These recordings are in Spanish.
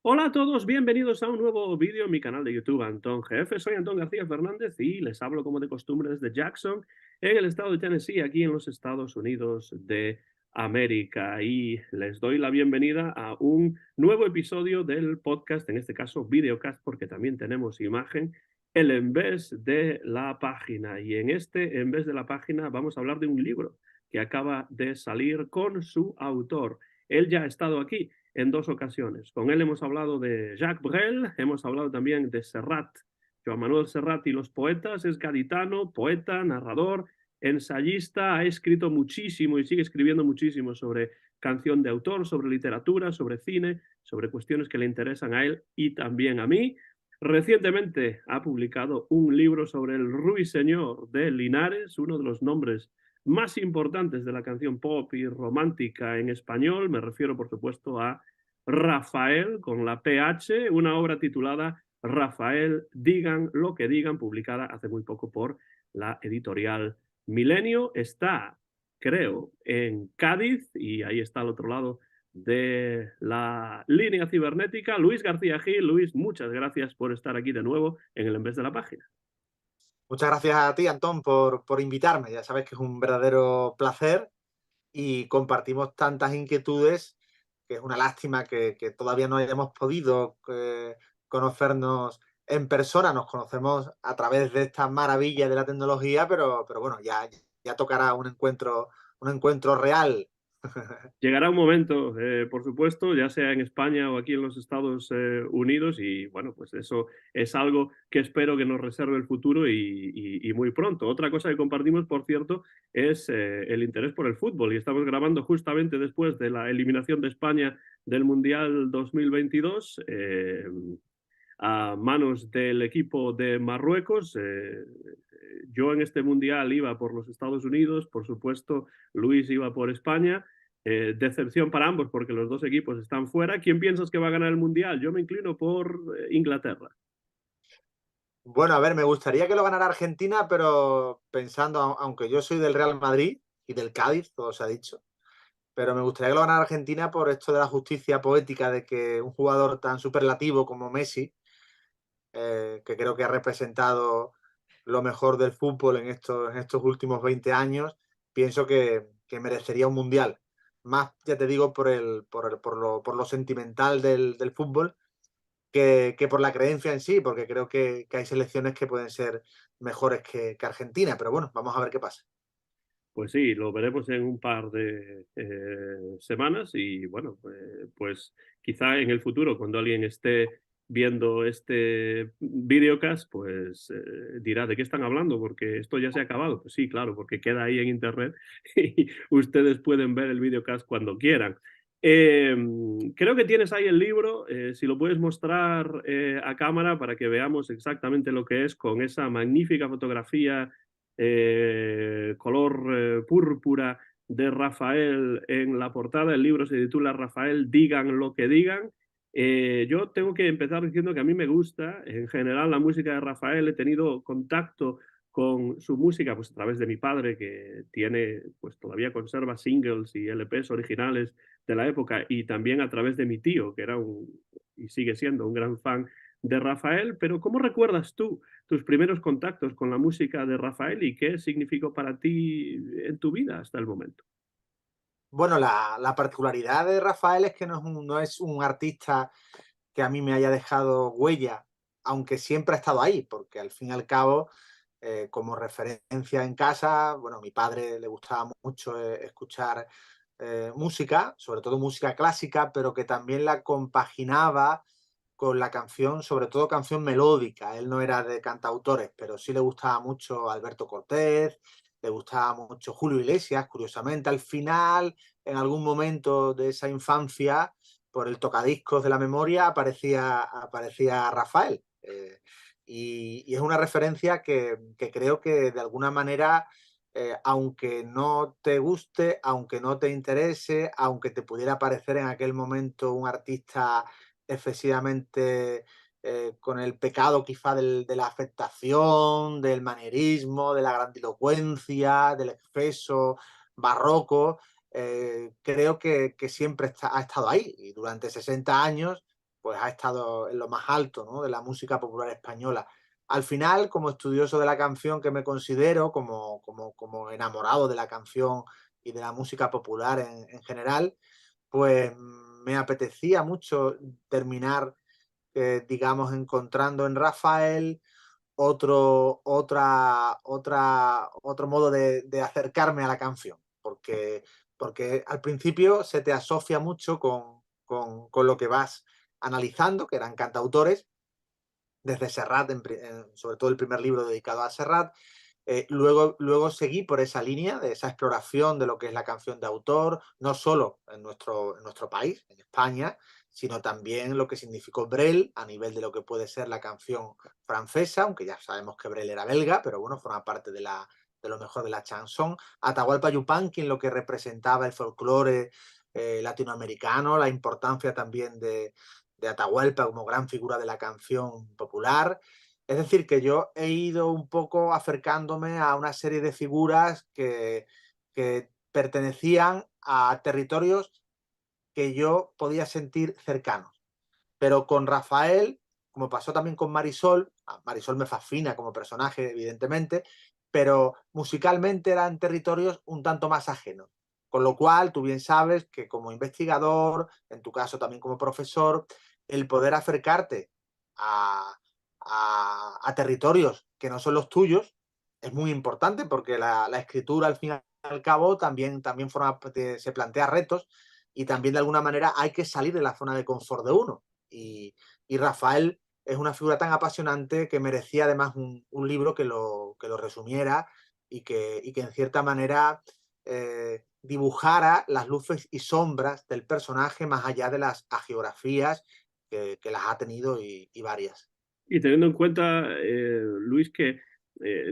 Hola a todos, bienvenidos a un nuevo vídeo en mi canal de YouTube Antón GF. Soy Antón García Fernández y les hablo como de costumbre desde Jackson, en el estado de Tennessee, aquí en los Estados Unidos de América. Y les doy la bienvenida a un nuevo episodio del podcast, en este caso videocast, porque también tenemos imagen, el En vez de la página. Y en este En vez de la página vamos a hablar de un libro que acaba de salir con su autor. Él ya ha estado aquí en dos ocasiones. Con él hemos hablado de Jacques Brel, hemos hablado también de Serrat. Joan Manuel Serrat y los poetas, es gaditano, poeta, narrador, ensayista, ha escrito muchísimo y sigue escribiendo muchísimo sobre canción de autor, sobre literatura, sobre cine, sobre cuestiones que le interesan a él y también a mí. Recientemente ha publicado un libro sobre el Ruiseñor de Linares, uno de los nombres más importantes de la canción pop y romántica en español. Me refiero, por supuesto, a Rafael con la PH, una obra titulada Rafael, digan lo que digan, publicada hace muy poco por la editorial Milenio. Está, creo, en Cádiz y ahí está al otro lado de la línea cibernética, Luis García Gil. Luis, muchas gracias por estar aquí de nuevo en el En vez de la página. Muchas gracias a ti, Antón, por invitarme. Ya sabes que es un verdadero placer y compartimos tantas inquietudes que es una lástima que todavía no hayamos podido conocernos en persona. Nos conocemos a través de esta maravilla de la tecnología, pero bueno, ya tocará un encuentro real. Llegará un momento, por supuesto, ya sea en España o aquí en los Estados Unidos, y bueno, pues eso es algo que espero que nos reserve el futuro y muy pronto. Otra cosa que compartimos, por cierto, es el interés por el fútbol y estamos grabando justamente después de la eliminación de España del Mundial 2022. A manos del equipo de Marruecos. Yo en este mundial iba por los Estados Unidos, por supuesto, Luis iba por España. Decepción para ambos porque los dos equipos están fuera. ¿Quién piensas que va a ganar el mundial? Yo me inclino por Inglaterra. Bueno, a ver, me gustaría que lo ganara Argentina, pero pensando, aunque yo soy del Real Madrid y del Cádiz, todo se ha dicho, pero me gustaría que lo ganara Argentina por esto de la justicia poética de que un jugador tan superlativo como Messi, que creo que ha representado lo mejor del fútbol en estos últimos 20 años, pienso que merecería un mundial. Más, ya te digo, por lo sentimental del fútbol que por la creencia en sí, porque creo que hay selecciones que pueden ser mejores que Argentina, pero bueno, vamos a ver qué pasa. Pues sí, lo veremos en un par de semanas y bueno, pues quizá en el futuro, cuando alguien esté viendo este videocast, pues dirá de qué están hablando, porque esto ya se ha acabado. Pues sí, claro, porque queda ahí en internet y ustedes pueden ver el videocast cuando quieran. Eh, Creo que tienes ahí el libro, si lo puedes mostrar a cámara para que veamos exactamente lo que es con esa magnífica fotografía color púrpura de Rafael en la portada. El libro se titula Rafael, digan lo que digan. Yo tengo que empezar diciendo que a mí me gusta en general la música de Rafael. He tenido contacto con su música pues a través de mi padre, que tiene, pues todavía conserva singles y LPs originales de la época, y también a través de mi tío, que era un y sigue siendo un gran fan de Rafael. Pero ¿cómo recuerdas tú tus primeros contactos con la música de Rafael y qué significó para ti en tu vida hasta el momento? Bueno, la particularidad de Rafael es que no es un artista que a mí me haya dejado huella, aunque siempre ha estado ahí, porque al fin y al cabo, como referencia en casa, bueno, a mi padre le gustaba mucho escuchar música, sobre todo música clásica, pero que también la compaginaba con la canción, sobre todo canción melódica. Él no era de cantautores, pero sí le gustaba mucho Alberto Cortés, le gustaba mucho Julio Iglesias, curiosamente. Al final, en algún momento de esa infancia, por el tocadiscos de la memoria, aparecía Rafael. Y es una referencia que creo que de alguna manera, aunque no te guste, aunque no te interese, aunque te pudiera parecer en aquel momento un artista excesivamente con el pecado quizá de la afectación, del manierismo, de la grandilocuencia, del exceso barroco, creo que siempre ha estado ahí y durante 60 años pues ha estado en lo más alto, ¿no?, de la música popular española. Al final, como estudioso de la canción que me considero, como enamorado de la canción y de la música popular en general, pues me apetecía mucho terminar, digamos, encontrando en Rafael otro modo de acercarme a la canción, porque al principio se te asocia mucho con lo que vas analizando, que eran cantautores, desde Serrat, sobre todo el primer libro dedicado a Serrat. Luego seguí por esa línea de esa exploración de lo que es la canción de autor, no solo en nuestro país, en España, sino también lo que significó Brel a nivel de lo que puede ser la canción francesa, aunque ya sabemos que Brel era belga, pero bueno, forma parte de lo mejor de la chanson. Atahualpa Yupanqui en lo que representaba el folclore latinoamericano, la importancia también de Atahualpa como gran figura de la canción popular. Es decir, que yo he ido un poco acercándome a una serie de figuras que pertenecían a territorios que yo podía sentir cercanos. Pero con Rafael, como pasó también con Marisol, Marisol me fascina como personaje, evidentemente, pero musicalmente eran territorios un tanto más ajenos. Con lo cual, tú bien sabes que como investigador, en tu caso también como profesor, el poder acercarte a, a territorios que no son los tuyos es muy importante porque la escritura, al fin y al cabo, también se plantea retos y también de alguna manera hay que salir de la zona de confort de uno. Y Rafael es una figura tan apasionante que merecía además un libro que lo resumiera y que en cierta manera dibujara las luces y sombras del personaje más allá de las hagiografías que las ha tenido y varias. Y teniendo en cuenta, Luis, que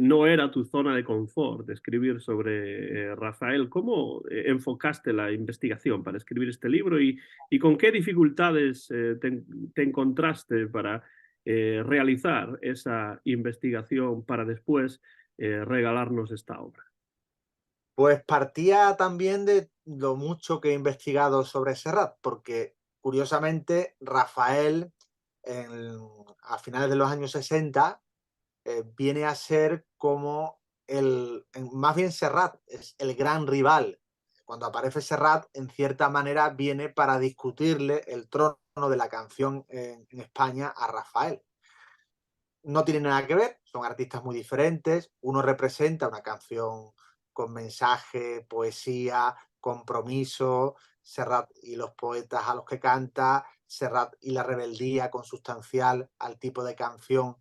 no era tu zona de confort escribir sobre Rafael, ¿cómo enfocaste la investigación para escribir este libro y con qué dificultades te encontraste para realizar esa investigación para después regalarnos esta obra? Pues partía también de lo mucho que he investigado sobre Serrat, porque curiosamente Rafael en- a finales de los años 60 viene a ser como más bien Serrat es el gran rival. Cuando aparece Serrat, en cierta manera viene para discutirle el trono de la canción en España a Rafael. No tienen nada que ver, son artistas muy diferentes. Uno representa una canción con mensaje, poesía, compromiso, Serrat y los poetas a los que canta, Serrat y la rebeldía consustancial al tipo de canción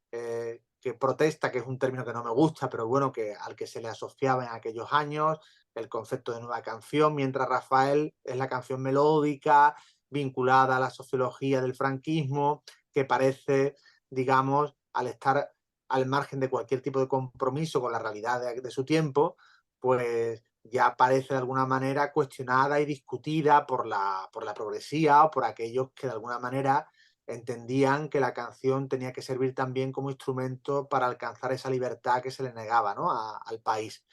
que protesta, que es un término que no me gusta, pero bueno, al que se le asociaba en aquellos años, el concepto de nueva canción, mientras Rafael es la canción melódica, vinculada a la sociología del franquismo, que parece, digamos, al estar al margen de cualquier tipo de compromiso con la realidad de su tiempo, pues ya parece de alguna manera cuestionada y discutida por la progresía o por aquellos que de alguna manera entendían que la canción tenía que servir también como instrumento para alcanzar esa libertad que se le negaba, ¿no?, al país.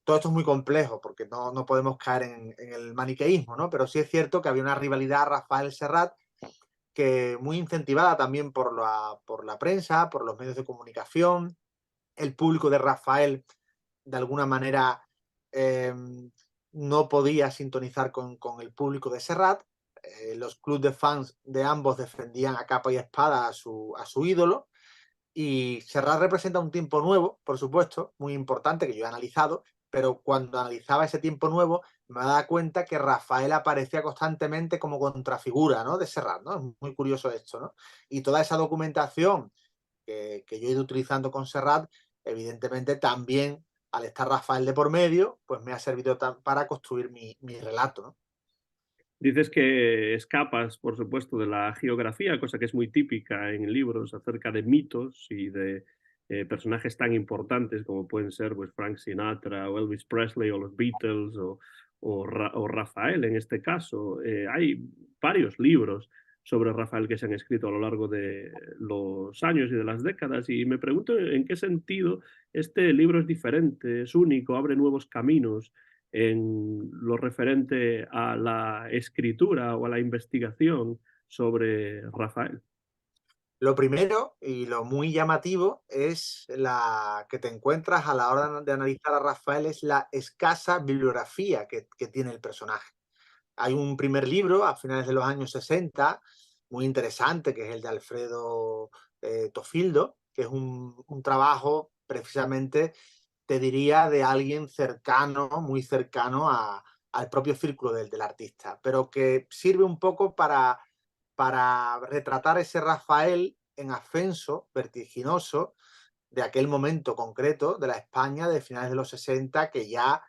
Todo esto es muy complejo porque no podemos caer en el maniqueísmo, ¿no? Pero sí es cierto que había una rivalidad Rafael Serrat que muy incentivada también por la prensa, por los medios de comunicación. El público de Rafael, de alguna manera, eh, no podía sintonizar con el público de Serrat. Los clubes de fans de ambos defendían a capa y espada a su ídolo. Y Serrat representa un tiempo nuevo, por supuesto, muy importante, que yo he analizado, pero cuando analizaba ese tiempo nuevo me daba cuenta que Rafael aparecía constantemente como contrafigura, ¿no?, de Serrat, ¿no? Es muy curioso esto, ¿no? Y toda esa documentación que yo he ido utilizando con Serrat, evidentemente también, al estar Rafael de por medio, pues me ha servido para construir mi relato, ¿no? Dices que escapas, por supuesto, de la geografía, cosa que es muy típica en libros acerca de mitos y de personajes tan importantes como pueden ser pues, Frank Sinatra o Elvis Presley o los Beatles o Rafael en este caso. Hay varios libros sobre Rafael que se han escrito a lo largo de los años y de las décadas y me pregunto en qué sentido este libro es diferente, es único, abre nuevos caminos en lo referente a la escritura o a la investigación sobre Rafael? Lo primero y lo muy llamativo es la que te encuentras a la hora de analizar a Rafael es la escasa bibliografía que tiene el personaje. Hay un primer libro a finales de los años 60, muy interesante, que es el de Alfredo Tofildo, que es un trabajo precisamente, te diría, de alguien cercano, muy cercano al propio círculo del artista, pero que sirve un poco para retratar ese Rafael en ascenso vertiginoso de aquel momento concreto de la España de finales de los 60 que ya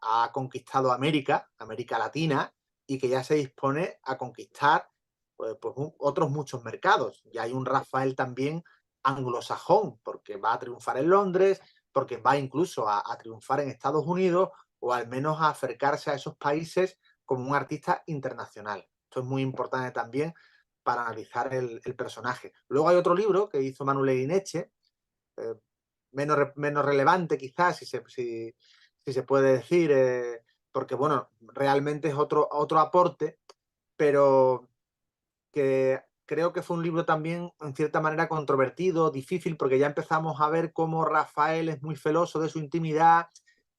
ha conquistado América, América Latina, y que ya se dispone a conquistar pues, otros muchos mercados. Ya hay un Rafael también anglosajón, porque va a triunfar en Londres, porque va incluso a triunfar en Estados Unidos o al menos a acercarse a esos países como un artista internacional. Esto es muy importante también para analizar el personaje. Luego hay otro libro que hizo Manuel Eguineche, eh, menos relevante quizás, si se puede decir, porque bueno, realmente es otro aporte, pero que creo que fue un libro también en cierta manera controvertido, difícil, porque ya empezamos a ver cómo Rafael es muy celoso de su intimidad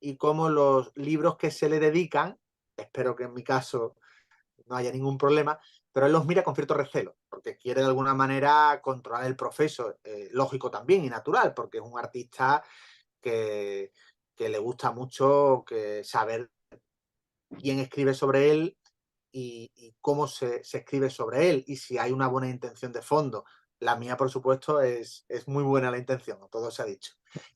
y cómo los libros que se le dedican, espero que en mi caso no haya ningún problema, pero él los mira con cierto recelo, porque quiere de alguna manera controlar el proceso, lógico también y natural, porque es un artista que, que le gusta mucho saber quién escribe sobre él y cómo se escribe sobre él y si hay una buena intención de fondo. La mía, por supuesto, es muy buena la intención, todo se ha dicho.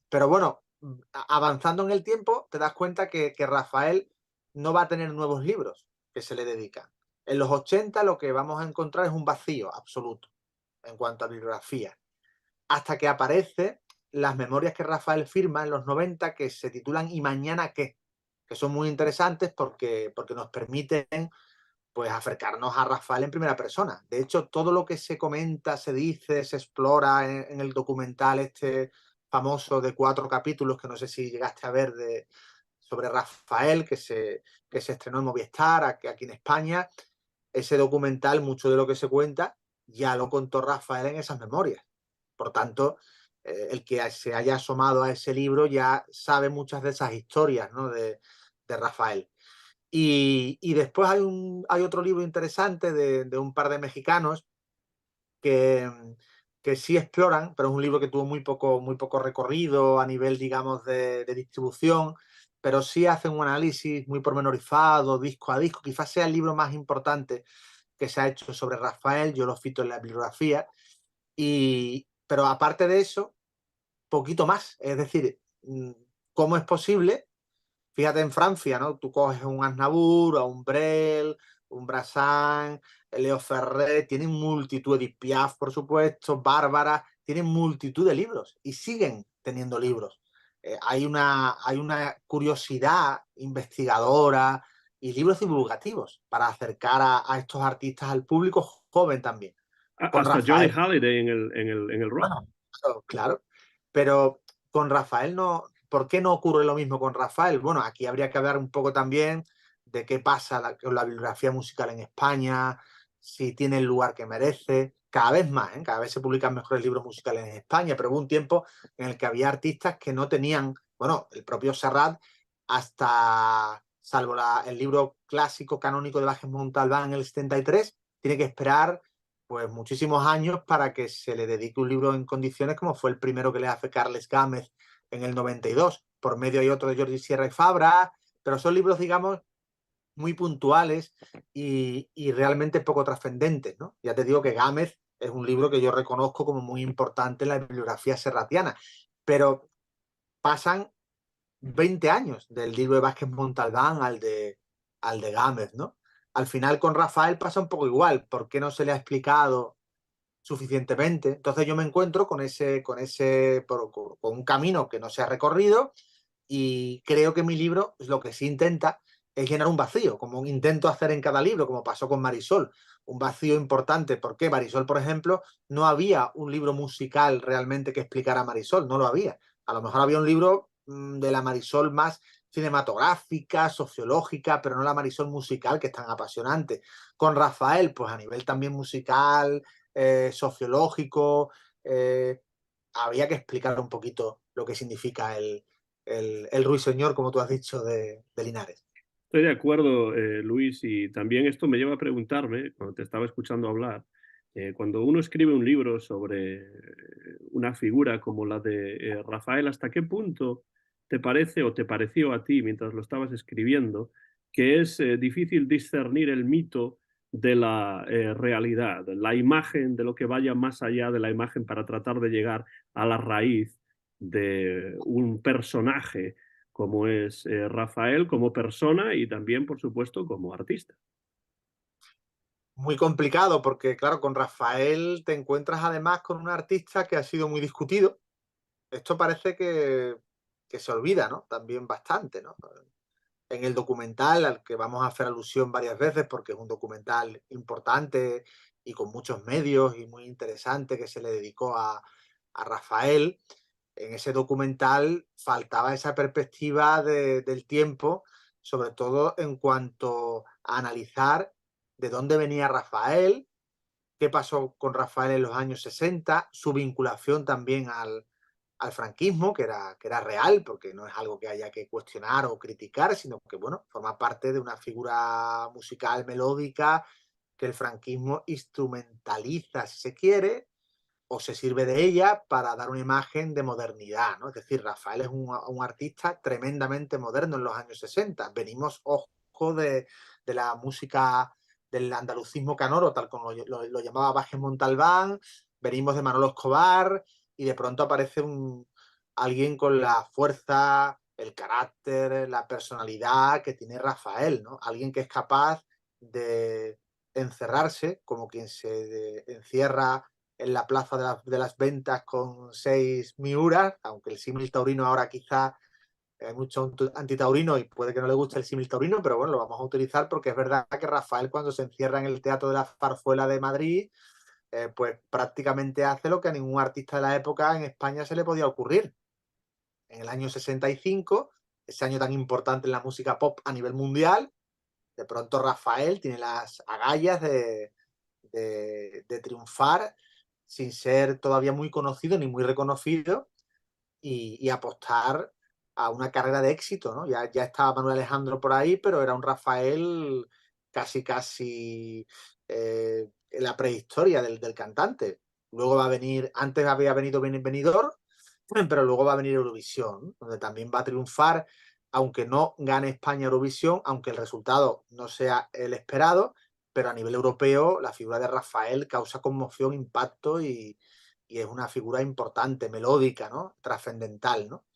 Pero bueno, avanzando en el tiempo, te das cuenta que Rafael no va a tener nuevos libros que se le dedican. En los 80 lo que vamos a encontrar es un vacío absoluto en cuanto a bibliografía, hasta que aparece las memorias que Rafael firma en los 90 que se titulan ¿Y mañana qué? Que son muy interesantes porque nos permiten pues acercarnos a Rafael en primera persona. De hecho, todo lo que se comenta, se dice, se explora en el documental este famoso de 4 capítulos, que no sé si llegaste a ver, sobre Rafael, que se estrenó en Movistar aquí en España. Ese documental, mucho de lo que se cuenta, ya lo contó Rafael en esas memorias. Por tanto, el que se haya asomado a ese libro ya sabe muchas de esas historias, ¿no? de Rafael. Y después hay otro libro interesante de un par de mexicanos que, que sí exploran, pero es un libro que tuvo muy poco recorrido a nivel, digamos, de distribución, pero sí hacen un análisis muy pormenorizado, disco a disco. Quizás sea el libro más importante que se ha hecho sobre Rafael, yo lo cito en la bibliografía, pero aparte de eso, poquito más. Es decir, ¿cómo es posible? Fíjate en Francia, ¿no? Tú coges un Aznavour, a un Brel, un Brassin, Leo Ferré, tienen multitud, Edith Piaf, por supuesto, Bárbara, tienen multitud de libros y siguen teniendo libros. Hay una curiosidad investigadora y libros divulgativos para acercar a estos artistas al público joven también. Con Hasta Johnny Rafael, Halliday en el rock. bueno, claro, pero con Rafael no, ¿por qué no ocurre lo mismo con Rafael? Bueno, aquí habría que hablar un poco también de qué pasa con la bibliografía musical en España, si tiene el lugar que merece, cada vez más, ¿eh? Cada vez se publican mejores libros musicales en España, pero hubo un tiempo en el que había artistas que no tenían, bueno, el propio Serrat, hasta, salvo el libro clásico canónico de Vázquez Montalbán en el 73, tiene que esperar pues muchísimos años para que se le dedique un libro en condiciones como fue el primero que le hace Carles Gámez en el 92. Por medio hay otro de Jordi Sierra y Fabra, pero son libros, digamos, muy puntuales y realmente poco trascendentes, ¿no? Ya te digo que Gámez es un libro que yo reconozco como muy importante en la bibliografía serratiana, pero pasan 20 años del libro de Vázquez Montalbán al de Gámez, ¿no? Al final con Rafael pasa un poco igual. ¿Por qué no se le ha explicado suficientemente? Entonces yo me encuentro con un camino que no se ha recorrido y creo que mi libro lo que sí intenta es llenar un vacío, como intento hacer en cada libro, como pasó con Marisol, un vacío importante, porque Marisol, por ejemplo, no había un libro musical realmente que explicara a Marisol, no lo había. A lo mejor había un libro de la Marisol más cinematográfica, sociológica, pero no la Marisol musical, que es tan apasionante. Con Rafael, pues a nivel también musical, sociológico, habría que explicar un poquito lo que significa el ruiseñor, como tú has dicho, de Linares. Estoy de acuerdo, Luis, y también esto me lleva a preguntarme, cuando te estaba escuchando hablar, cuando uno escribe un libro sobre una figura como la de Rafael, ¿hasta qué punto te parece o te pareció a ti mientras lo estabas escribiendo que es difícil discernir el mito de la realidad, la imagen de lo que vaya más allá de la imagen para tratar de llegar a la raíz de un personaje como es Rafael como persona y también, por supuesto, como artista? Muy complicado porque, claro, con Rafael te encuentras además con un artista que ha sido muy discutido. Esto parece que se olvida, ¿no? También bastante, ¿no? En el documental, al que vamos a hacer alusión varias veces porque es un documental importante y con muchos medios y muy interesante que se le dedicó a Rafael, en ese documental faltaba esa perspectiva del tiempo, sobre todo en cuanto a analizar de dónde venía Rafael, qué pasó con Rafael en los años 60, su vinculación también al franquismo, que era real, porque no es algo que haya que cuestionar o criticar, sino que, bueno, forma parte de una figura musical melódica que el franquismo instrumentaliza, si se quiere, o se sirve de ella para dar una imagen de modernidad, ¿no? Es decir, Rafael es un artista tremendamente moderno en los años 60. Venimos, ojo, de la música del andalucismo canoro, tal como lo llamaba Vázquez Montalbán, venimos de Manolo Escobar, y de pronto aparece alguien con la fuerza, el carácter, la personalidad que tiene Rafael, ¿no? Alguien que es capaz de encerrarse, como quien se encierra en la plaza de las ventas con 6 miuras, aunque el símil taurino ahora quizá hay mucho antitaurino y puede que no le guste el símil taurino, pero bueno, lo vamos a utilizar porque es verdad que Rafael cuando se encierra en el Teatro de la Zarzuela de Madrid, pues prácticamente hace lo que a ningún artista de la época en España se le podía ocurrir. En el año 65, ese año tan importante en la música pop a nivel mundial, de pronto Rafael tiene las agallas de triunfar sin ser todavía muy conocido ni muy reconocido y apostar a una carrera de éxito, ¿no? Ya estaba Manuel Alejandro por ahí, pero era un Rafael casi en la prehistoria del cantante. Luego va a venir, antes había venido Benidorm, pero luego va a venir Eurovisión, donde también va a triunfar, aunque no gane España Eurovisión, aunque el resultado no sea el esperado, pero a nivel europeo la figura de Rafael causa conmoción, impacto y es una figura importante, melódica, ¿no? Trascendental, ¿no?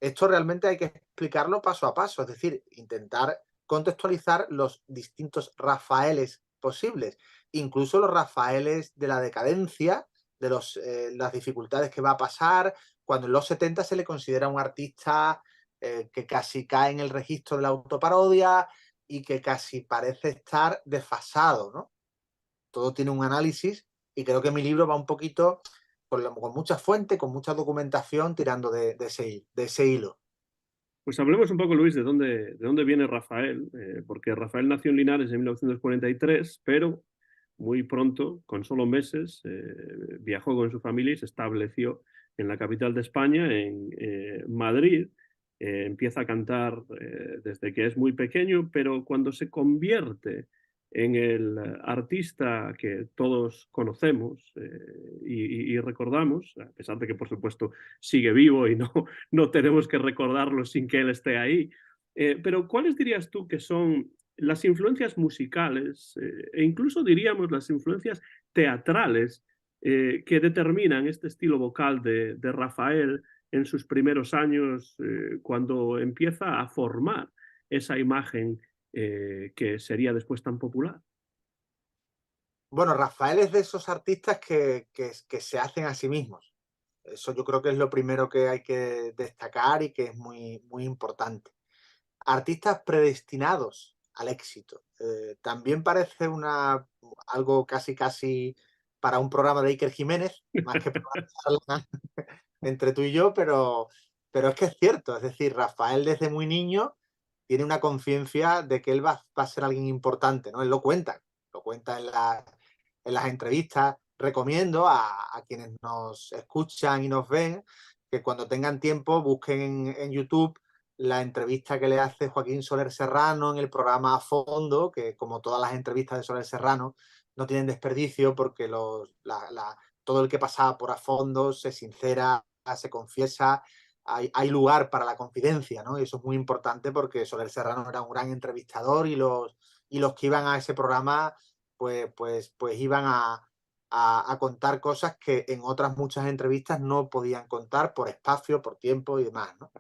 Esto realmente hay que explicarlo paso a paso, es decir, intentar contextualizar los distintos Rafaeles posibles, incluso los Rafaeles de la decadencia, de las dificultades que va a pasar, cuando en los 70 se le considera un artista que casi cae en el registro de la autoparodia y que casi parece estar desfasado, ¿no? Todo tiene un análisis y creo que mi libro va un poquito con mucha fuente, con mucha documentación, tirando de ese hilo. Pues hablemos un poco, Luis, de dónde viene Rafael, porque Rafael nació en Linares en 1943, pero muy pronto, con solo meses, viajó con su familia y se estableció en la capital de España, en Madrid. Empieza a cantar desde que es muy pequeño, pero cuando se convierte en el artista que todos conocemos y recordamos, a pesar de que por supuesto sigue vivo y no tenemos que recordarlo sin que él esté ahí, pero ¿cuáles dirías tú que son las influencias musicales e incluso diríamos las influencias teatrales que determinan este estilo vocal de Rafael en sus primeros años cuando empieza a formar esa imagen que sería después tan popular? Bueno, Rafael es de esos artistas que se hacen a sí mismos. Eso yo creo que es lo primero que hay que destacar y que es muy importante. Artistas predestinados al éxito. También parece algo casi para un programa de Iker Jiménez, más que para una charla entre tú y yo, pero pero es que es cierto, es decir, Rafael desde muy niño tiene una conciencia de que él va a ser alguien importante, ¿no? Él lo cuenta en las entrevistas. Recomiendo a quienes nos escuchan y nos ven que cuando tengan tiempo busquen en YouTube la entrevista que le hace Joaquín Soler Serrano en el programa A Fondo, que como todas las entrevistas de Soler Serrano no tienen desperdicio porque todo el que pasaba por A Fondo se sincera, se confiesa, hay lugar para la confidencia, ¿no? Y eso es muy importante porque Soler Serrano era un gran entrevistador y los que iban a ese programa pues iban a contar cosas que en otras muchas entrevistas no podían contar por espacio, por tiempo y demás, ¿no?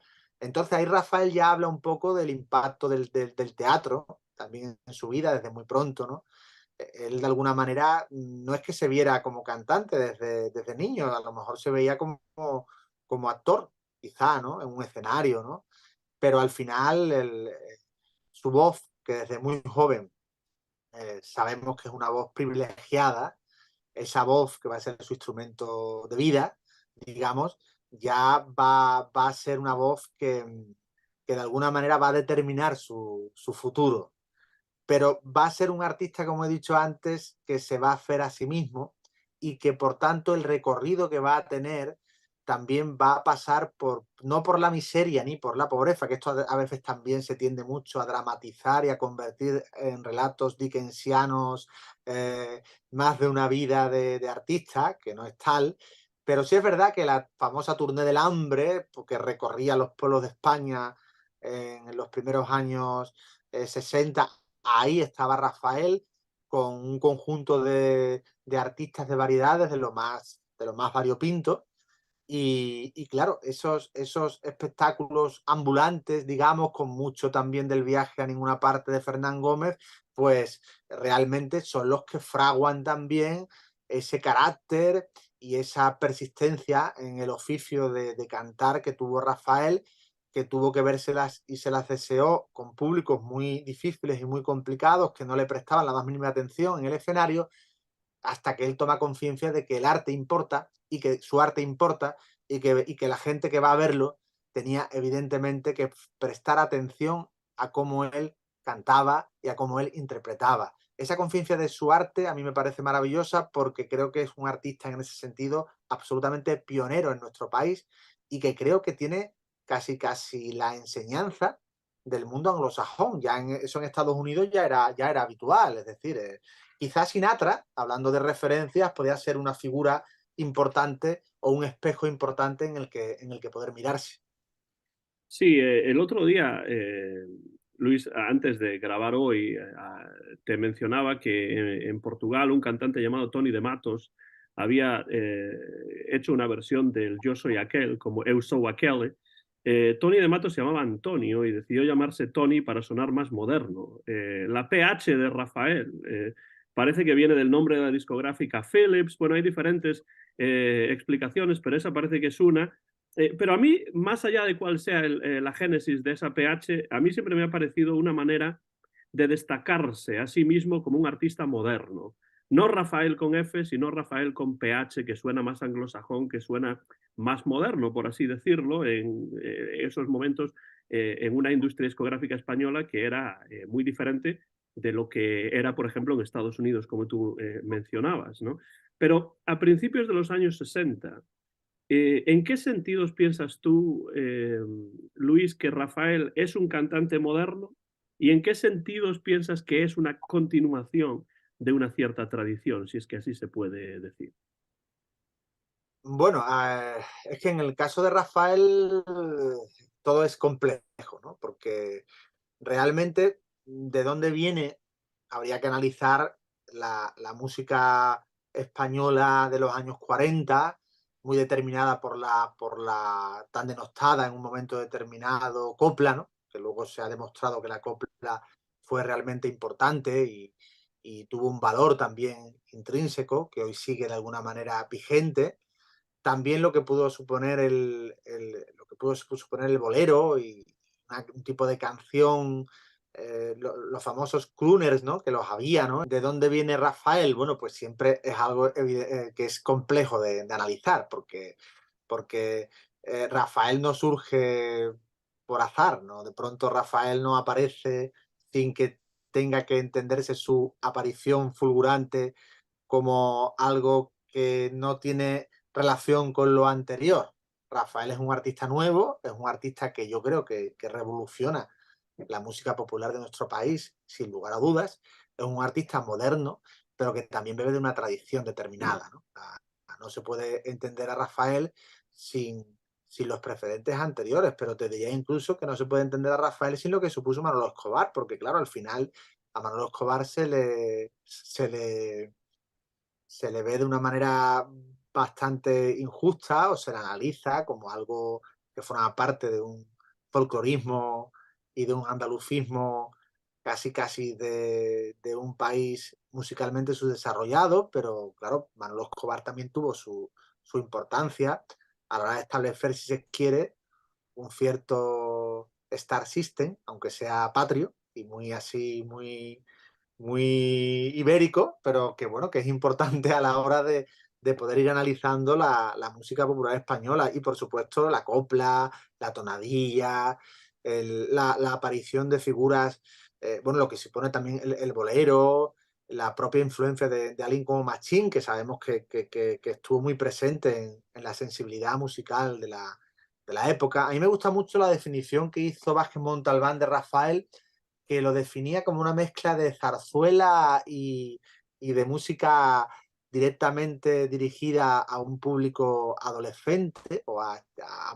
Entonces ahí Rafael ya habla un poco del impacto del teatro, también en su vida desde muy pronto, ¿no? Él de alguna manera no es que se viera como cantante desde niño, a lo mejor se veía como actor, quizá, ¿no? En un escenario, ¿no? Pero al final su voz, que desde muy joven sabemos que es una voz privilegiada, esa voz que va a ser su instrumento de vida, digamos, ya va a ser una voz que de alguna manera va a determinar su futuro. Pero va a ser un artista, como he dicho antes, que se va a hacer a sí mismo y que por tanto el recorrido que va a tener también va a pasar no por la miseria ni por la pobreza, que esto a veces también se tiende mucho a dramatizar y a convertir en relatos dickensianos más de una vida de artista, que no es tal, pero sí es verdad que la famosa Tournée del Hambre, porque recorría los pueblos de España en los primeros años 60, ahí estaba Rafael con un conjunto de artistas de variedades de lo más variopinto. Y claro, esos espectáculos ambulantes, digamos, con mucho también del viaje a ninguna parte de Fernán Gómez, pues realmente son los que fraguan también ese carácter y esa persistencia en el oficio de cantar que tuvo Rafael, que tuvo que vérselas y se las deseó con públicos muy difíciles y muy complicados, que no le prestaban la más mínima atención en el escenario, hasta que él toma conciencia de que el arte importa y que su arte importa y que la gente que va a verlo tenía evidentemente que prestar atención a cómo él cantaba y a cómo él interpretaba. Esa conciencia de su arte a mí me parece maravillosa porque creo que es un artista en ese sentido absolutamente pionero en nuestro país y que creo que tiene casi la enseñanza del mundo anglosajón. Eso en Estados Unidos ya era habitual, es decir, quizás Sinatra, hablando de referencias, podría ser una figura importante o un espejo importante en el que poder mirarse. Sí, el otro día, Luis, antes de grabar hoy, te mencionaba que en Portugal un cantante llamado Tony de Matos había hecho una versión del Yo soy aquel, como Eu sou aquele. Tony de Matos se llamaba Antonio y decidió llamarse Tony para sonar más moderno. La PH de Rafael parece que viene del nombre de la discográfica Philips. Bueno, hay diferentes explicaciones, pero esa parece que es una. Pero a mí, más allá de cuál sea la génesis de esa PH, a mí siempre me ha parecido una manera de destacarse a sí mismo como un artista moderno. No Rafael con F, sino Rafael con PH, que suena más anglosajón, que suena más moderno, por así decirlo, en esos momentos en una industria discográfica española que era muy diferente de lo que era, por ejemplo, en Estados Unidos, como tú mencionabas, ¿no? Pero a principios de los años 60, ¿en qué sentidos piensas tú, Luis, que Rafael es un cantante moderno? ¿Y en qué sentidos piensas que es una continuación de una cierta tradición, si es que así se puede decir? Bueno, es que en el caso de Rafael todo es complejo, ¿no? Porque realmente de dónde viene habría que analizar la música española de los años 40, muy determinada por la tan denostada en un momento determinado copla, ¿no? Que luego se ha demostrado que la copla fue realmente importante y tuvo un valor también intrínseco que hoy sigue de alguna manera vigente. También lo que pudo suponer lo que pudo suponer el bolero y un tipo de canción, los famosos crooners, ¿no? Que los había, ¿no? ¿De dónde viene Rafael? Bueno, pues siempre es algo que es complejo de analizar, porque Rafael no surge por azar, ¿no? De pronto Rafael no aparece sin que tenga que entenderse su aparición fulgurante como algo que no tiene relación con lo anterior. Rafael es un artista nuevo, es un artista que yo creo que revoluciona la música popular de nuestro país, sin lugar a dudas. Es un artista moderno, pero que también bebe de una tradición determinada, ¿no? No se puede entender a Rafael sin los precedentes anteriores, pero te diría incluso que no se puede entender a Rafael sin lo que supuso Manolo Escobar, porque claro, al final a Manolo Escobar se le ve de una manera bastante injusta o se le analiza como algo que forma parte de un folclorismo y de un andalucismo casi de un país musicalmente subdesarrollado, pero claro, Manolo Escobar también tuvo su importancia a la hora de establecer, si se quiere, un cierto star system, aunque sea patrio y muy así, muy ibérico, pero que bueno, que es importante a la hora de poder ir analizando la música popular española y por supuesto la copla, la tonadilla, la aparición de figuras, bueno, lo que supone también el bolero, la propia influencia de alguien como Machín, que sabemos que estuvo muy presente en la sensibilidad musical de la época. A mí me gusta mucho la definición que hizo Vázquez Montalbán de Rafael, que lo definía como una mezcla de zarzuela y de música directamente dirigida a un público adolescente o a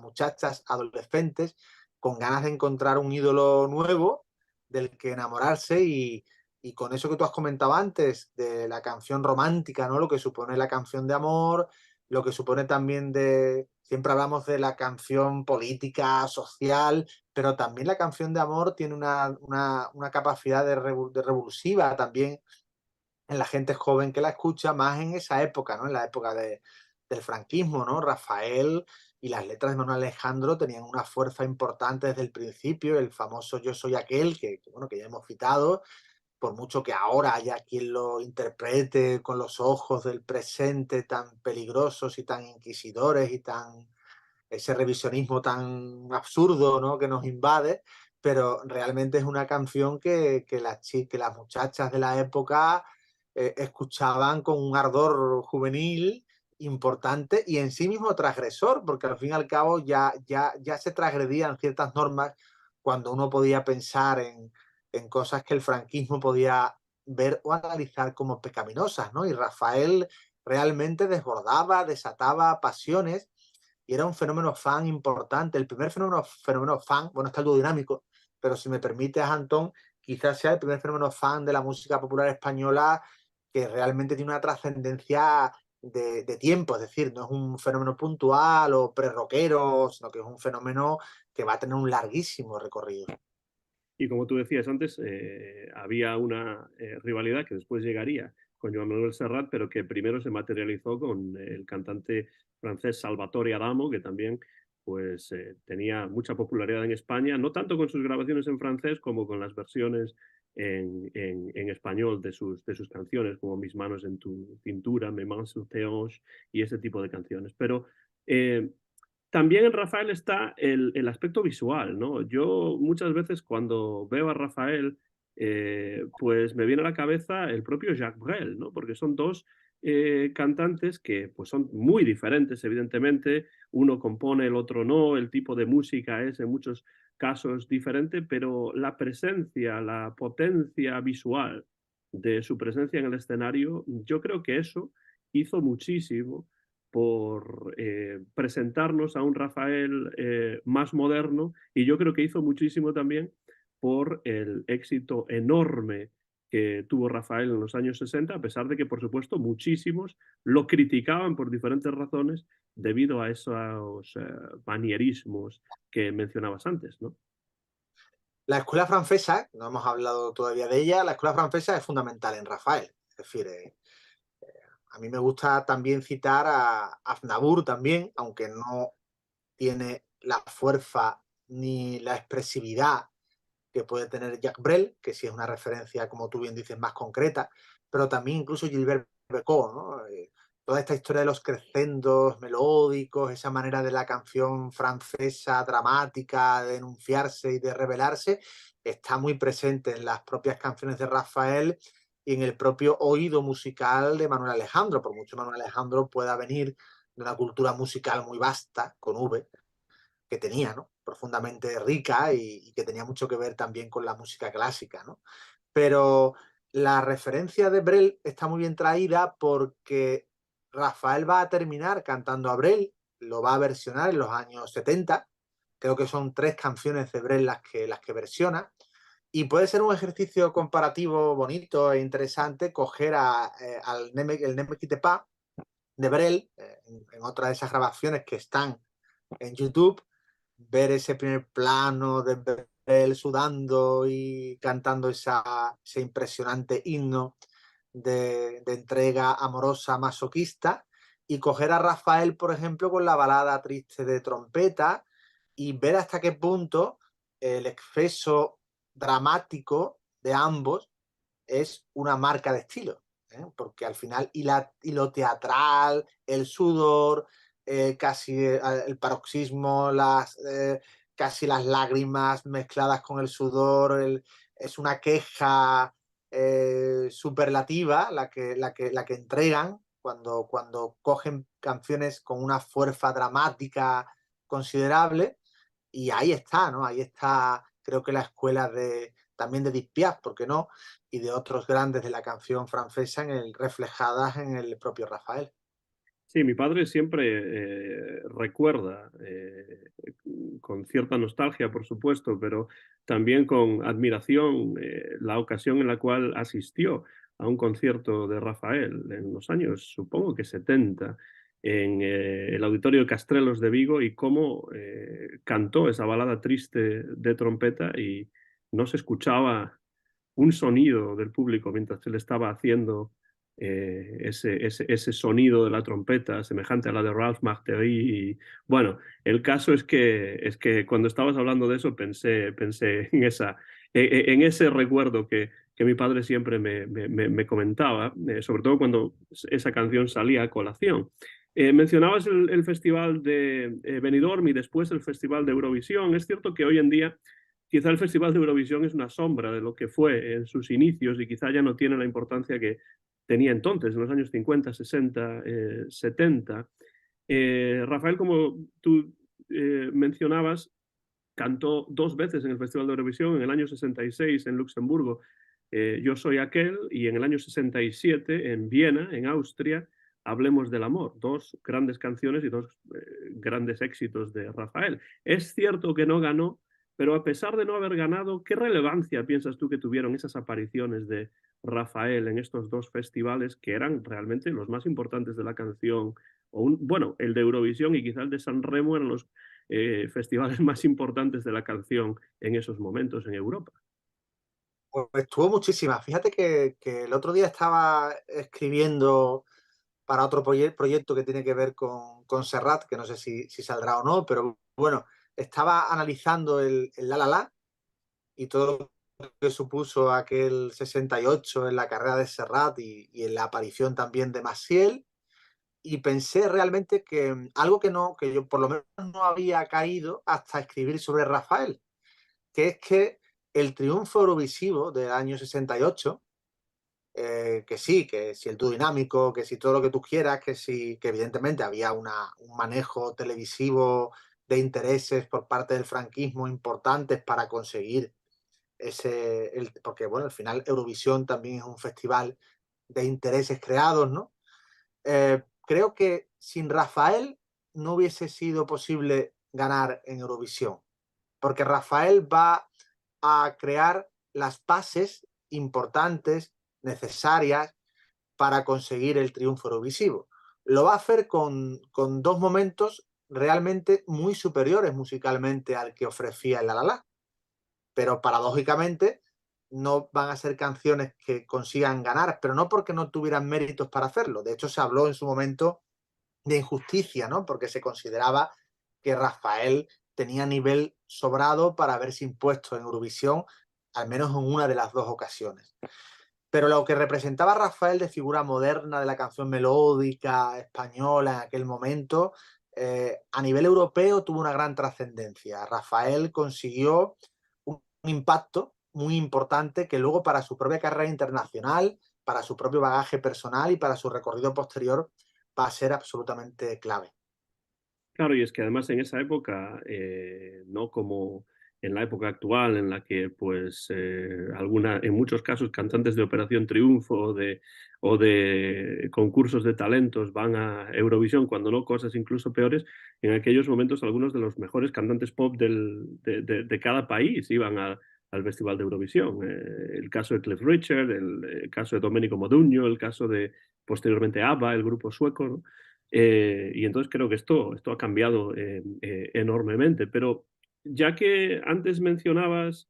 muchachas adolescentes con ganas de encontrar un ídolo nuevo del que enamorarse y con eso que tú has comentado antes de la canción romántica, ¿no? Lo que supone la canción de amor, lo que supone también de, siempre hablamos de la canción política, social, pero también la canción de amor tiene una capacidad de revulsiva también en la gente joven que la escucha, más en esa época, ¿no? En la época del franquismo, ¿no? Rafael y las letras de Manuel Alejandro tenían una fuerza importante desde el principio, el famoso Yo soy aquel, bueno, que ya hemos citado, por mucho que ahora haya quien lo interprete con los ojos del presente tan peligrosos y tan inquisidores y tan ese revisionismo tan absurdo, ¿no? Que nos invade, pero realmente es una canción que las muchachas de la época escuchaban con un ardor juvenil importante y en sí mismo transgresor, porque al fin y al cabo ya se transgredían ciertas normas cuando uno podía pensar en cosas que el franquismo podía ver o analizar como pecaminosas, ¿no? Y Rafael realmente desbordaba, desataba pasiones y era un fenómeno fan importante. El primer fenómeno fan, bueno, está algo dinámico, pero si me permites, Antón, quizás sea el primer fenómeno fan de la música popular española que realmente tiene una trascendencia de tiempo, es decir, no es un fenómeno puntual o pre-rockero, sino que es un fenómeno que va a tener un larguísimo recorrido. Y como tú decías antes, había una rivalidad que después llegaría con Joan Manuel Serrat, pero que primero se materializó con el cantante francés Salvatore Adamo, que también pues, tenía mucha popularidad en España, no tanto con sus grabaciones en francés como con las versiones en español de sus canciones, como Mis manos en tu cintura, Mes mains sur tes hanches y ese tipo de canciones. Pero eh, también en Rafael está el aspecto visual, ¿no? Yo muchas veces cuando veo a Rafael, pues me viene a la cabeza el propio Jacques Brel, ¿no? Porque son dos cantantes que pues son muy diferentes, evidentemente. Uno compone, el otro no. El tipo de música es en muchos casos diferente, pero la presencia, la potencia visual de su presencia en el escenario, yo creo que eso hizo muchísimo por presentarnos a un Rafael más moderno y yo creo que hizo muchísimo también por el éxito enorme que tuvo Rafael en los años 60, a pesar de que, por supuesto, muchísimos lo criticaban por diferentes razones debido a esos manierismos que mencionabas antes, ¿no? La escuela francesa, no hemos hablado todavía de ella, la escuela francesa es fundamental en Rafael. Es decir, a mí me gusta también citar a Aznavour también, aunque no tiene la fuerza ni la expresividad que puede tener Jacques Brel, que sí es una referencia, como tú bien dices, más concreta, pero también incluso Gilbert Bécaud, ¿no? toda esta historia de los crescendos melódicos, esa manera de la canción francesa dramática de enunciarse y de revelarse, está muy presente en las propias canciones de Rafael y en el propio oído musical de Manuel Alejandro, por mucho Manuel Alejandro pueda venir de una cultura musical muy vasta, con V, que tenía, ¿no? Profundamente rica y que tenía mucho que ver también con la música clásica, ¿no? Pero la referencia de Brel está muy bien traída porque Rafael va a terminar cantando a Brel, lo va a versionar en los años 70, creo que son 3 canciones de Brel las que versiona, y puede ser un ejercicio comparativo bonito e interesante coger el Ne me quitte pas de Brel, en otra de esas grabaciones que están en YouTube, ver ese primer plano de él sudando y cantando ese impresionante himno de entrega amorosa masoquista, y coger a Rafael, por ejemplo, con la balada triste de trompeta y ver hasta qué punto el exceso dramático de ambos es una marca de estilo, ¿eh? Porque al final, y lo teatral, el sudor, casi el paroxismo, casi las lágrimas mezcladas con el sudor, es una queja superlativa la que entregan cuando cogen canciones con una fuerza dramática considerable, y ahí está, ¿no? Ahí está, creo que la escuela también de Edith Piaf, ¿por qué no? Y de otros grandes de la canción francesa reflejadas en el propio Rafael. Sí, mi padre siempre recuerda, con cierta nostalgia, por supuesto, pero también con admiración, la ocasión en la cual asistió a un concierto de Rafael en los años, supongo que 70, en el Auditorio de Castrelos de Vigo, y cómo cantó esa balada triste de trompeta y no se escuchaba un sonido del público mientras él estaba haciendo ese sonido de la trompeta semejante a la de Ralph Martery. Y, bueno, el caso es que cuando estabas hablando de eso pensé en, en ese recuerdo que mi padre siempre me comentaba, sobre todo cuando esa canción salía a colación. Mencionabas el festival de Benidorm y después el festival de Eurovisión. Es cierto que hoy en día quizá el Festival de Eurovisión es una sombra de lo que fue en sus inicios y quizá ya no tiene la importancia que tenía entonces, en los años 50, 60, 70. Rafael, como tú mencionabas, cantó 2 veces en el Festival de Eurovisión, en el año 66 en Luxemburgo, Yo soy aquel, y en el año 67 en Viena, en Austria, Hablemos del amor, 2 grandes canciones y 2 grandes éxitos de Rafael. Es cierto que no ganó, pero a pesar de no haber ganado, ¿qué relevancia piensas tú que tuvieron esas apariciones de Rafael en estos 2 festivales que eran realmente los más importantes de la canción? Bueno, el de Eurovisión y quizá el de San Remo eran los festivales más importantes de la canción en esos momentos en Europa. Pues tuvo muchísimas. Fíjate que el otro día estaba escribiendo para otro proyecto que tiene que ver con Serrat, que no sé si saldrá o no, pero bueno, estaba analizando el La La La y todo lo que supuso aquel 68 en la carrera de Serrat y en la aparición también de Maciel, y pensé realmente que algo que yo por lo menos no había caído hasta escribir sobre Rafael, que es que el triunfo eurovisivo del año 68, que sí, que si el dúo dinámico, que si todo lo que tú quieras, que sí, que evidentemente había un manejo televisivo de intereses por parte del franquismo importantes para conseguir porque bueno, al final Eurovisión también es un festival de intereses creados, ¿no? Creo que sin Rafael no hubiese sido posible ganar en Eurovisión, porque Rafael va a crear las bases importantes, necesarias para conseguir el triunfo eurovisivo. Lo va a hacer con 2 momentos realmente muy superiores musicalmente al que ofrecía el La La La, pero paradójicamente no van a ser canciones que consigan ganar, pero no porque no tuvieran méritos para hacerlo. De hecho, se habló en su momento de injusticia, ¿no? Porque se consideraba que Rafael tenía nivel sobrado para haberse impuesto en Eurovisión, al menos en una de las 2 ocasiones. Pero lo que representaba Rafael de figura moderna de la canción melódica española en aquel momento, a nivel europeo tuvo una gran trascendencia. Rafael consiguió un impacto muy importante que luego para su propia carrera internacional, para su propio bagaje personal y para su recorrido posterior va a ser absolutamente clave. Claro, y es que además en esa época, no como en la época actual en la que, pues, en muchos casos, cantantes de Operación Triunfo o de concursos de talentos van a Eurovisión, cuando no cosas incluso peores, en aquellos momentos algunos de los mejores cantantes pop de cada país iban al Festival de Eurovisión. El caso de Cliff Richard, el caso de Domenico Modugno, el caso de posteriormente ABBA, el grupo sueco, ¿no? Y entonces creo que esto ha cambiado enormemente. Pero ya que antes mencionabas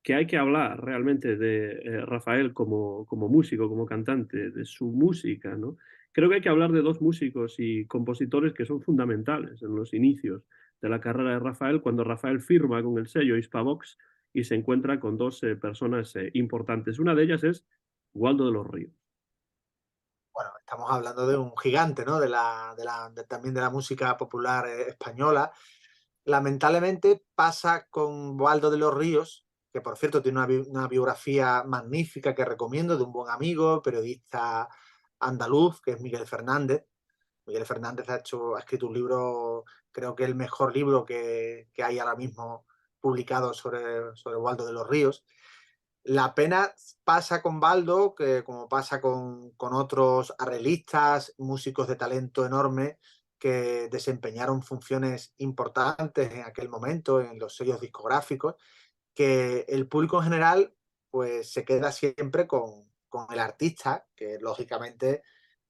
que hay que hablar realmente de Rafael como músico, como cantante, de su música, ¿no? Creo que hay que hablar de dos músicos y compositores que son fundamentales en los inicios de la carrera de Rafael, cuando Rafael firma con el sello Hispavox y se encuentra con dos personas importantes. Una de ellas es Waldo de los Ríos. Bueno, estamos hablando de un gigante, ¿no? También de la música popular española. Lamentablemente pasa con Waldo de los Ríos, que por cierto tiene una biografía magnífica que recomiendo de un buen amigo, periodista andaluz, que es Miguel Fernández. Miguel Fernández ha escrito un libro, creo que el mejor libro que hay ahora mismo publicado sobre Waldo de los Ríos. La pena pasa con Baldo, que como pasa con otros arreglistas, músicos de talento enorme, que desempeñaron funciones importantes en aquel momento en los sellos discográficos, que el público en general pues se queda siempre con el artista, que lógicamente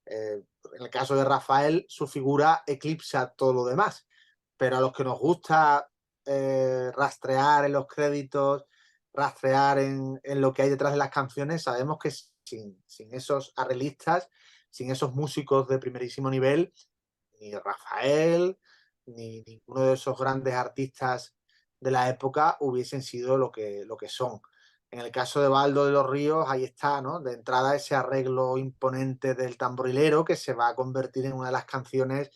en el caso de Rafael su figura eclipsa todo lo demás, pero a los que nos gusta rastrear en los créditos, rastrear en lo que hay detrás de las canciones, sabemos que sin esos arreglistas, sin esos músicos de primerísimo nivel, ni Rafael, ni ninguno de esos grandes artistas de la época hubiesen sido lo que son. En el caso de Baldo de los Ríos, ahí está, ¿no? De entrada ese arreglo imponente del tamborilero que se va a convertir en una de las canciones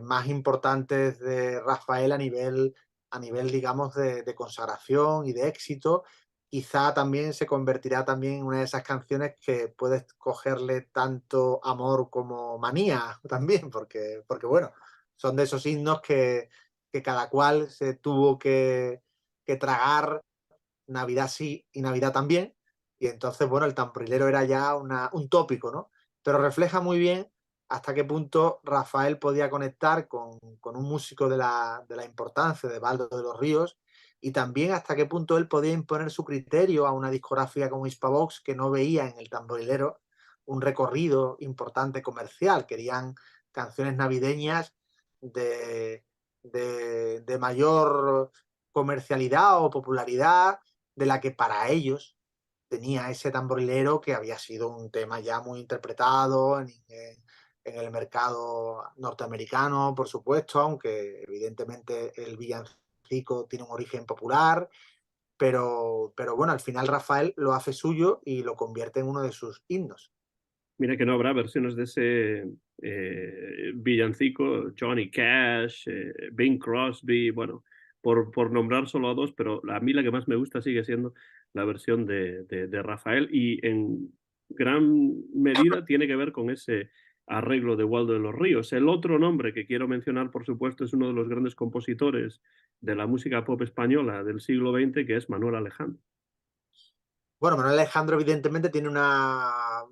más importantes de Rafael a nivel digamos, de consagración y de éxito. Quizá también se convertirá también en una de esas canciones que puedes cogerle tanto amor como manía también, porque bueno, son de esos himnos que cada cual se tuvo que tragar, Navidad sí y Navidad también. Y entonces, bueno, el tamborilero era ya un tópico, ¿no? Pero refleja muy bien hasta qué punto Rafael podía conectar con un músico de la importancia de Baldo de los Ríos y también hasta qué punto él podía imponer su criterio a una discográfica como Hispavox que no veía en el tamborilero un recorrido importante comercial. Querían canciones navideñas de, de mayor comercialidad o popularidad de la que para ellos tenía ese tamborilero que había sido un tema ya muy interpretado en el mercado norteamericano, por supuesto, aunque evidentemente el villancico tiene un origen popular, pero bueno, al final Rafael lo hace suyo y lo convierte en uno de sus himnos. Mira que no habrá versiones de ese villancico, Johnny Cash, Bing Crosby, bueno, por nombrar solo a dos, pero a mí la que más me gusta sigue siendo la versión de Rafael y en gran medida tiene que ver con ese arreglo de Waldo de los Ríos. El otro nombre que quiero mencionar, por supuesto, es uno de los grandes compositores de la música pop española del siglo XX, que es Manuel Alejandro. Bueno, Manuel Alejandro evidentemente tiene una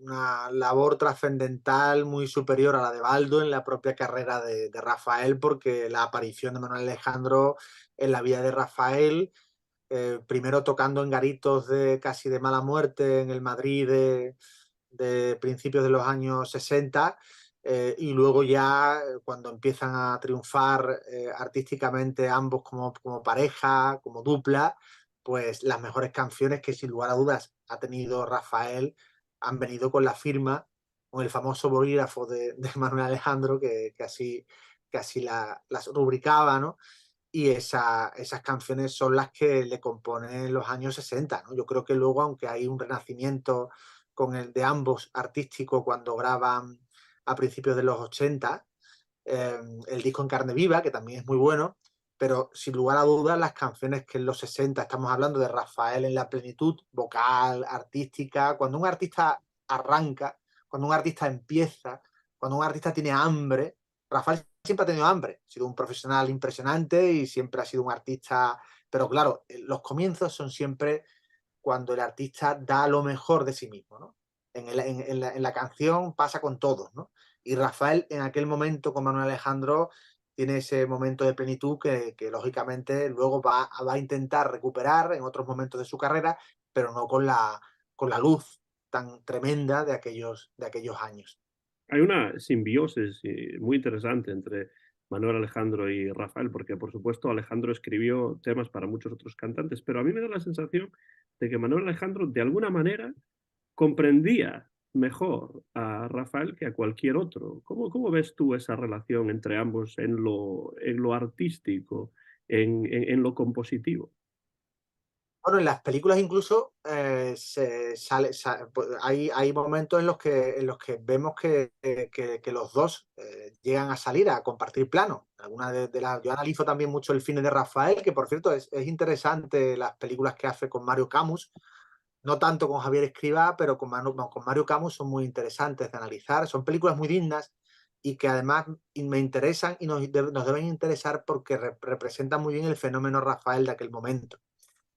labor trascendental muy superior a la de Baldo en la propia carrera de Rafael, porque la aparición de Manuel Alejandro en la vida de Rafael, primero tocando en garitos de casi de mala muerte en el Madrid de principios de los años 60, y luego ya cuando empiezan a triunfar artísticamente ambos como pareja, como dupla, pues las mejores canciones que sin lugar a dudas ha tenido Rafael han venido con la firma, con el famoso bolígrafo de Manuel Alejandro, que así las rubricaba, ¿no? Y esas canciones son las que le componen los años 60, ¿no? Yo creo que luego, aunque hay un renacimiento con el de ambos artístico cuando graban a principios de los 80, el disco En carne viva, que también es muy bueno, pero sin lugar a dudas las canciones que en los 60 estamos hablando de Rafael en la plenitud, vocal, artística, cuando un artista arranca, cuando un artista empieza, cuando un artista tiene hambre, Rafael siempre ha tenido hambre, ha sido un profesional impresionante y siempre ha sido un artista, pero claro, los comienzos son siempre cuando el artista da lo mejor de sí mismo, ¿no? En la canción pasa con todos, ¿no? Y Rafael en aquel momento con Manuel Alejandro tiene ese momento de plenitud que lógicamente luego va a intentar recuperar en otros momentos de su carrera, pero no con la luz tan tremenda de aquellos años. Hay una simbiosis muy interesante entre Manuel Alejandro y Rafael, porque por supuesto Alejandro escribió temas para muchos otros cantantes, pero a mí me da la sensación de que Manuel Alejandro de alguna manera comprendía mejor a Rafael que a cualquier otro. ¿Cómo ves tú esa relación entre ambos en lo artístico, en lo compositivo? Bueno, en las películas incluso hay momentos en los que vemos que los dos llegan a salir a compartir plano. Yo analizo también mucho el cine de Rafael, que por cierto es interesante las películas que hace con Mario Camus, no tanto con Javier Escrivá, pero con Mario Camus son muy interesantes de analizar. Son películas muy dignas y que además me interesan y nos deben interesar porque representan muy bien el fenómeno Rafael de aquel momento.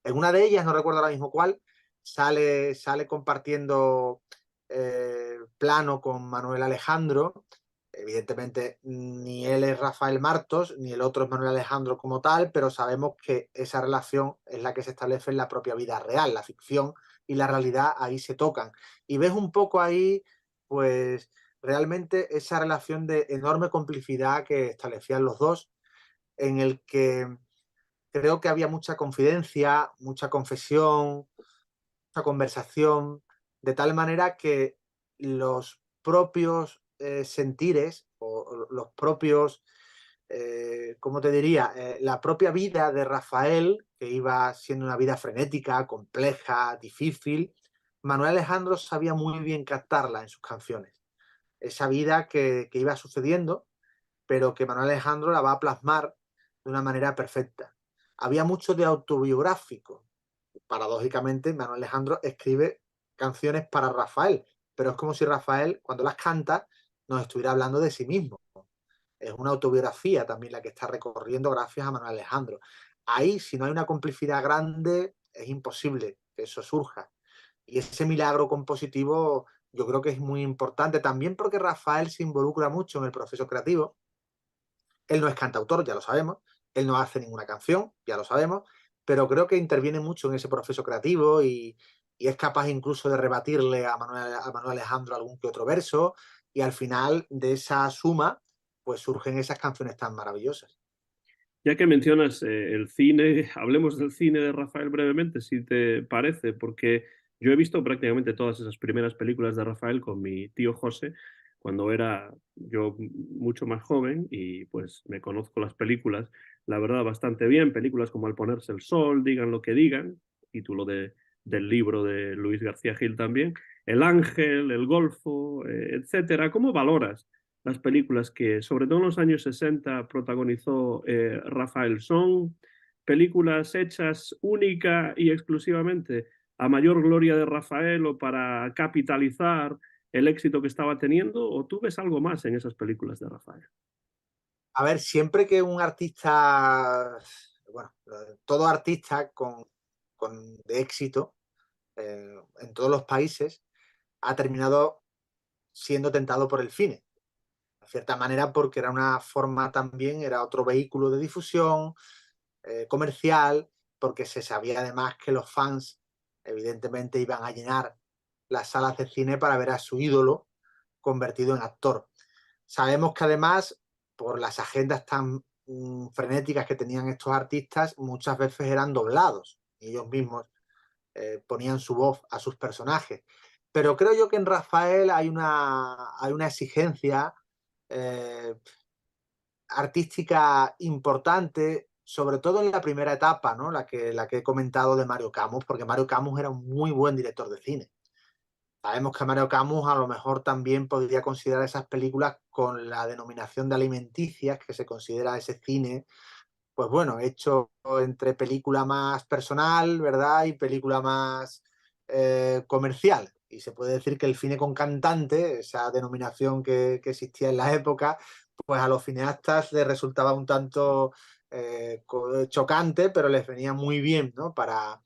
En una de ellas, no recuerdo ahora mismo cuál, sale compartiendo plano con Manuel Alejandro. Evidentemente, ni él es Rafael Martos, ni el otro es Manuel Alejandro como tal, pero sabemos que esa relación es la que se establece en la propia vida real, la ficción y la realidad ahí se tocan. Y ves un poco ahí, pues, realmente esa relación de enorme complicidad que establecían los dos, en el que creo que había mucha confidencia, mucha confesión, mucha conversación, de tal manera que los propios sentires o los propios, ¿cómo te diría? La propia vida de Rafael, que iba siendo una vida frenética, compleja, difícil, Manuel Alejandro sabía muy bien captarla en sus canciones. Esa vida que iba sucediendo, pero que Manuel Alejandro la va a plasmar de una manera perfecta. Había mucho de autobiográfico. Paradójicamente, Manuel Alejandro escribe canciones para Rafael, pero es como si Rafael, cuando las canta, nos estuviera hablando de sí mismo. Es una autobiografía también la que está recorriendo gracias a Manuel Alejandro. Ahí, si no hay una complicidad grande, es imposible que eso surja. Y ese milagro compositivo yo creo que es muy importante también porque Rafael se involucra mucho en el proceso creativo. Él no es cantautor, ya lo sabemos, él no hace ninguna canción, ya lo sabemos, pero creo que interviene mucho en ese proceso creativo y es capaz incluso de rebatirle a Manuel Alejandro algún que otro verso y al final de esa suma pues surgen esas canciones tan maravillosas. Ya que mencionas el cine, hablemos del cine de Rafael brevemente, si te parece, porque yo he visto prácticamente todas esas primeras películas de Rafael con mi tío José cuando era yo mucho más joven y pues me conozco las películas, la verdad, bastante bien. Películas como Al ponerse el sol, Digan lo que digan, título del libro de Luis García Gil también, El Ángel, El Golfo, etcétera. ¿Cómo valoras las películas que, sobre todo en los años 60, protagonizó Rafael? ¿Son películas hechas única y exclusivamente a mayor gloria de Rafael o para capitalizar el éxito que estaba teniendo? ¿O tú ves algo más en esas películas de Rafael? A ver, siempre que un artista, bueno, todo artista de éxito en todos los países ha terminado siendo tentado por el cine. De cierta manera porque era una forma también, era otro vehículo de difusión comercial, porque se sabía además que los fans evidentemente iban a llenar las salas de cine para ver a su ídolo convertido en actor. Sabemos que además, por las agendas tan frenéticas que tenían estos artistas, muchas veces eran doblados y ellos mismos ponían su voz a sus personajes. Pero creo yo que en Rafael hay una exigencia eh, artística importante, sobre todo en la primera etapa, ¿no? La que he comentado de Mario Camus, porque Mario Camus era un muy buen director de cine. Sabemos que Mario Camus a lo mejor también podría considerar esas películas con la denominación de alimenticias, que se considera ese cine, pues bueno, hecho entre película más personal, ¿verdad? Y película más comercial. Y se puede decir que el cine con cantante, esa denominación que existía en la época, pues a los cineastas les resultaba un tanto chocante, pero les venía muy bien, ¿no? Para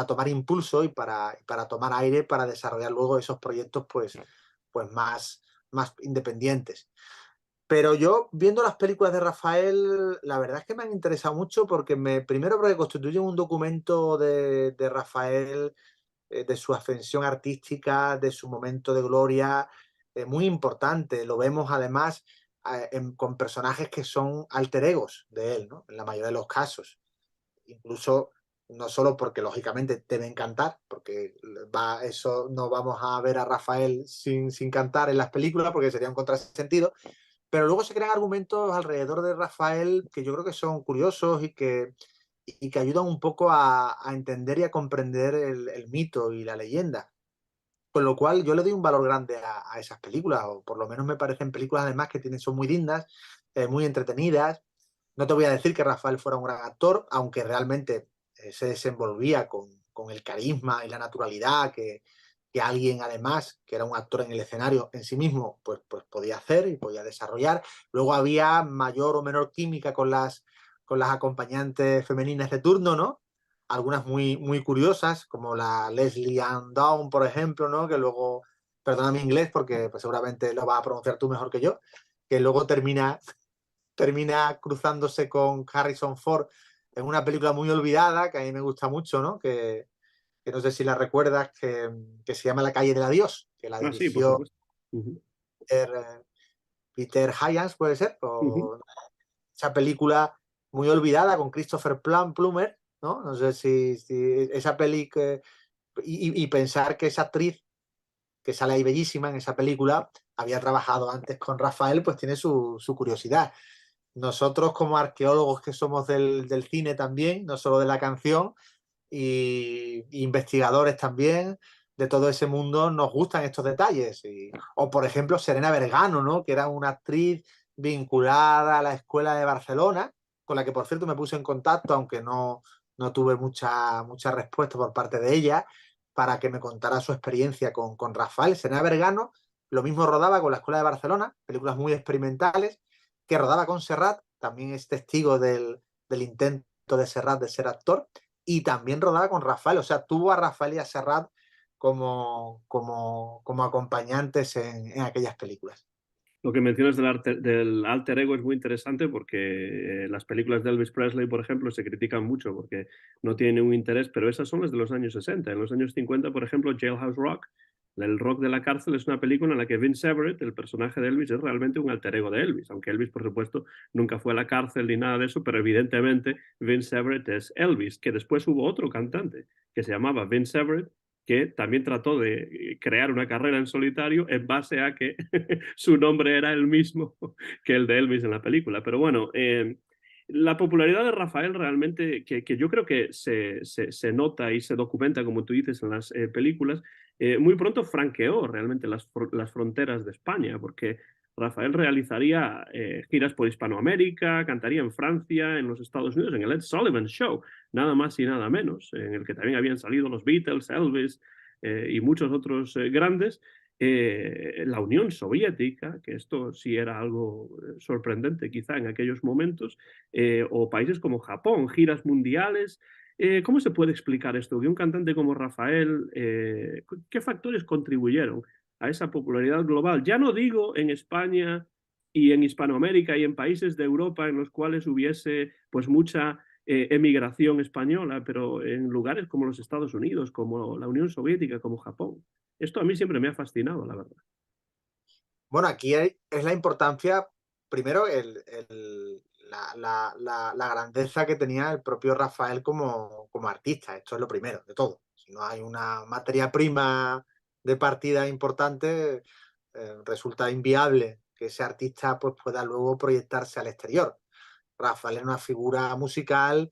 tomar impulso y para tomar aire, para desarrollar luego esos proyectos pues más independientes. Pero yo, viendo las películas de Rafael, la verdad es que me han interesado mucho porque primero porque constituyen un documento de Rafael, de su ascensión artística, de su momento de gloria, muy importante. Lo vemos además con personajes que son alter egos de él, ¿no? En la mayoría de los casos. Incluso no solo porque lógicamente deben cantar, porque eso no vamos a ver a Rafael sin cantar en las películas porque sería un contrasentido, pero luego se crean argumentos alrededor de Rafael que yo creo que son curiosos y que ayudan un poco a entender y a comprender el mito y la leyenda. Con lo cual yo le doy un valor grande a esas películas, o por lo menos me parecen películas además que son muy dignas, muy entretenidas. No te voy a decir que Rafael fuera un gran actor, aunque realmente se desenvolvía con el carisma y la naturalidad que alguien además, que era un actor en el escenario en sí mismo, pues podía hacer y podía desarrollar. Luego había mayor o menor química con las acompañantes femeninas de turno, ¿no? Algunas muy curiosas, como la Leslie Ann Down, por ejemplo, ¿no? Que luego, perdona mi inglés porque pues, seguramente lo vas a pronunciar tú mejor que yo, que luego termina cruzándose con Harrison Ford en una película muy olvidada, que a mí me gusta mucho, ¿no? Que no sé si la recuerdas, que se llama La calle del adiós, que la Ah, sí, por dirigió supuesto. Ujú, Peter, Peter Hyams, puede ser, ujú. o esa película muy olvidada con Christopher Plummer, ¿no? No sé si esa peli y pensar que esa actriz que sale ahí bellísima en esa película había trabajado antes con Rafael, pues tiene su curiosidad. Nosotros como arqueólogos que somos del cine también, no solo de la canción, y investigadores también de todo ese mundo, nos gustan estos detalles. O por ejemplo Serena Vergano, ¿no? Que era una actriz vinculada a la Escuela de Barcelona, con la que por cierto me puse en contacto, aunque no tuve mucha respuesta por parte de ella, para que me contara su experiencia con Rafael. Serena Vergano lo mismo rodaba con la Escuela de Barcelona, películas muy experimentales, que rodaba con Serrat, también es testigo del intento de Serrat de ser actor, y también rodaba con Rafael, o sea, tuvo a Rafael y a Serrat como acompañantes en aquellas películas. Lo que mencionas del alter ego es muy interesante porque las películas de Elvis Presley, por ejemplo, se critican mucho porque no tienen un interés, pero esas son las de los años 60. En los años 50, por ejemplo, Jailhouse Rock, el rock de la cárcel, es una película en la que Vince Everett, el personaje de Elvis, es realmente un alter ego de Elvis, aunque Elvis, por supuesto, nunca fue a la cárcel ni nada de eso, pero evidentemente Vince Everett es Elvis, que después hubo otro cantante que se llamaba Vince Everett, que también trató de crear una carrera en solitario en base a que su nombre era el mismo que el de Elvis en la película. Pero bueno, la popularidad de Rafael realmente, que yo creo que se nota y se documenta, como tú dices, en las películas, muy pronto franqueó realmente las fronteras de España, porque Rafael realizaría giras por Hispanoamérica, cantaría en Francia, en los Estados Unidos, en el Ed Sullivan Show, nada más y nada menos, en el que también habían salido los Beatles, Elvis y muchos otros grandes. La Unión Soviética, que esto sí era algo sorprendente quizá en aquellos momentos, o países como Japón, giras mundiales. ¿Cómo se puede explicar esto? Que un cantante como Rafael, ¿qué factores contribuyeron a esa popularidad global? Ya no digo en España y en Hispanoamérica y en países de Europa en los cuales hubiese pues mucha emigración española, pero en lugares como los Estados Unidos, como la Unión Soviética, como Japón. Esto a mí siempre me ha fascinado, la verdad. Bueno, aquí es la importancia, primero, la grandeza que tenía el propio Rafael como artista. Esto es lo primero de todo. Si no hay una materia prima de partida importante, resulta inviable que ese artista pues, pueda luego proyectarse al exterior. Rafael es una figura musical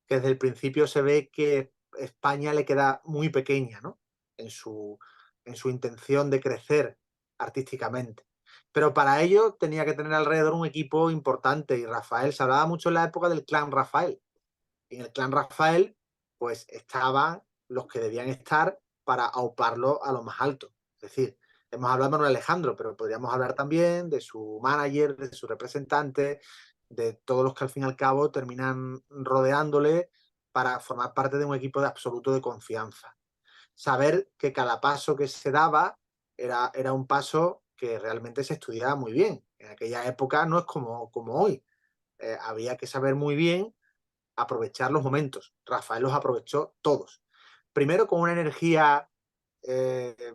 que desde el principio se ve que España le queda muy pequeña, ¿no? En su, en su intención de crecer artísticamente. Pero para ello tenía que tener alrededor un equipo importante, y Rafael, se hablaba mucho en la época del clan Rafael. Y en el clan Rafael, pues estaban los que debían estar para auparlo a lo más alto. Es decir, hemos hablado de Manuel Alejandro, pero podríamos hablar también de su manager, de su representante, de todos los que al fin y al cabo terminan rodeándole para formar parte de un equipo de absoluto de confianza. Saber que cada paso que se daba era un paso que realmente se estudiaba muy bien. En aquella época no es como hoy. Había que saber muy bien aprovechar los momentos. Rafael los aprovechó todos. Primero con una energía eh,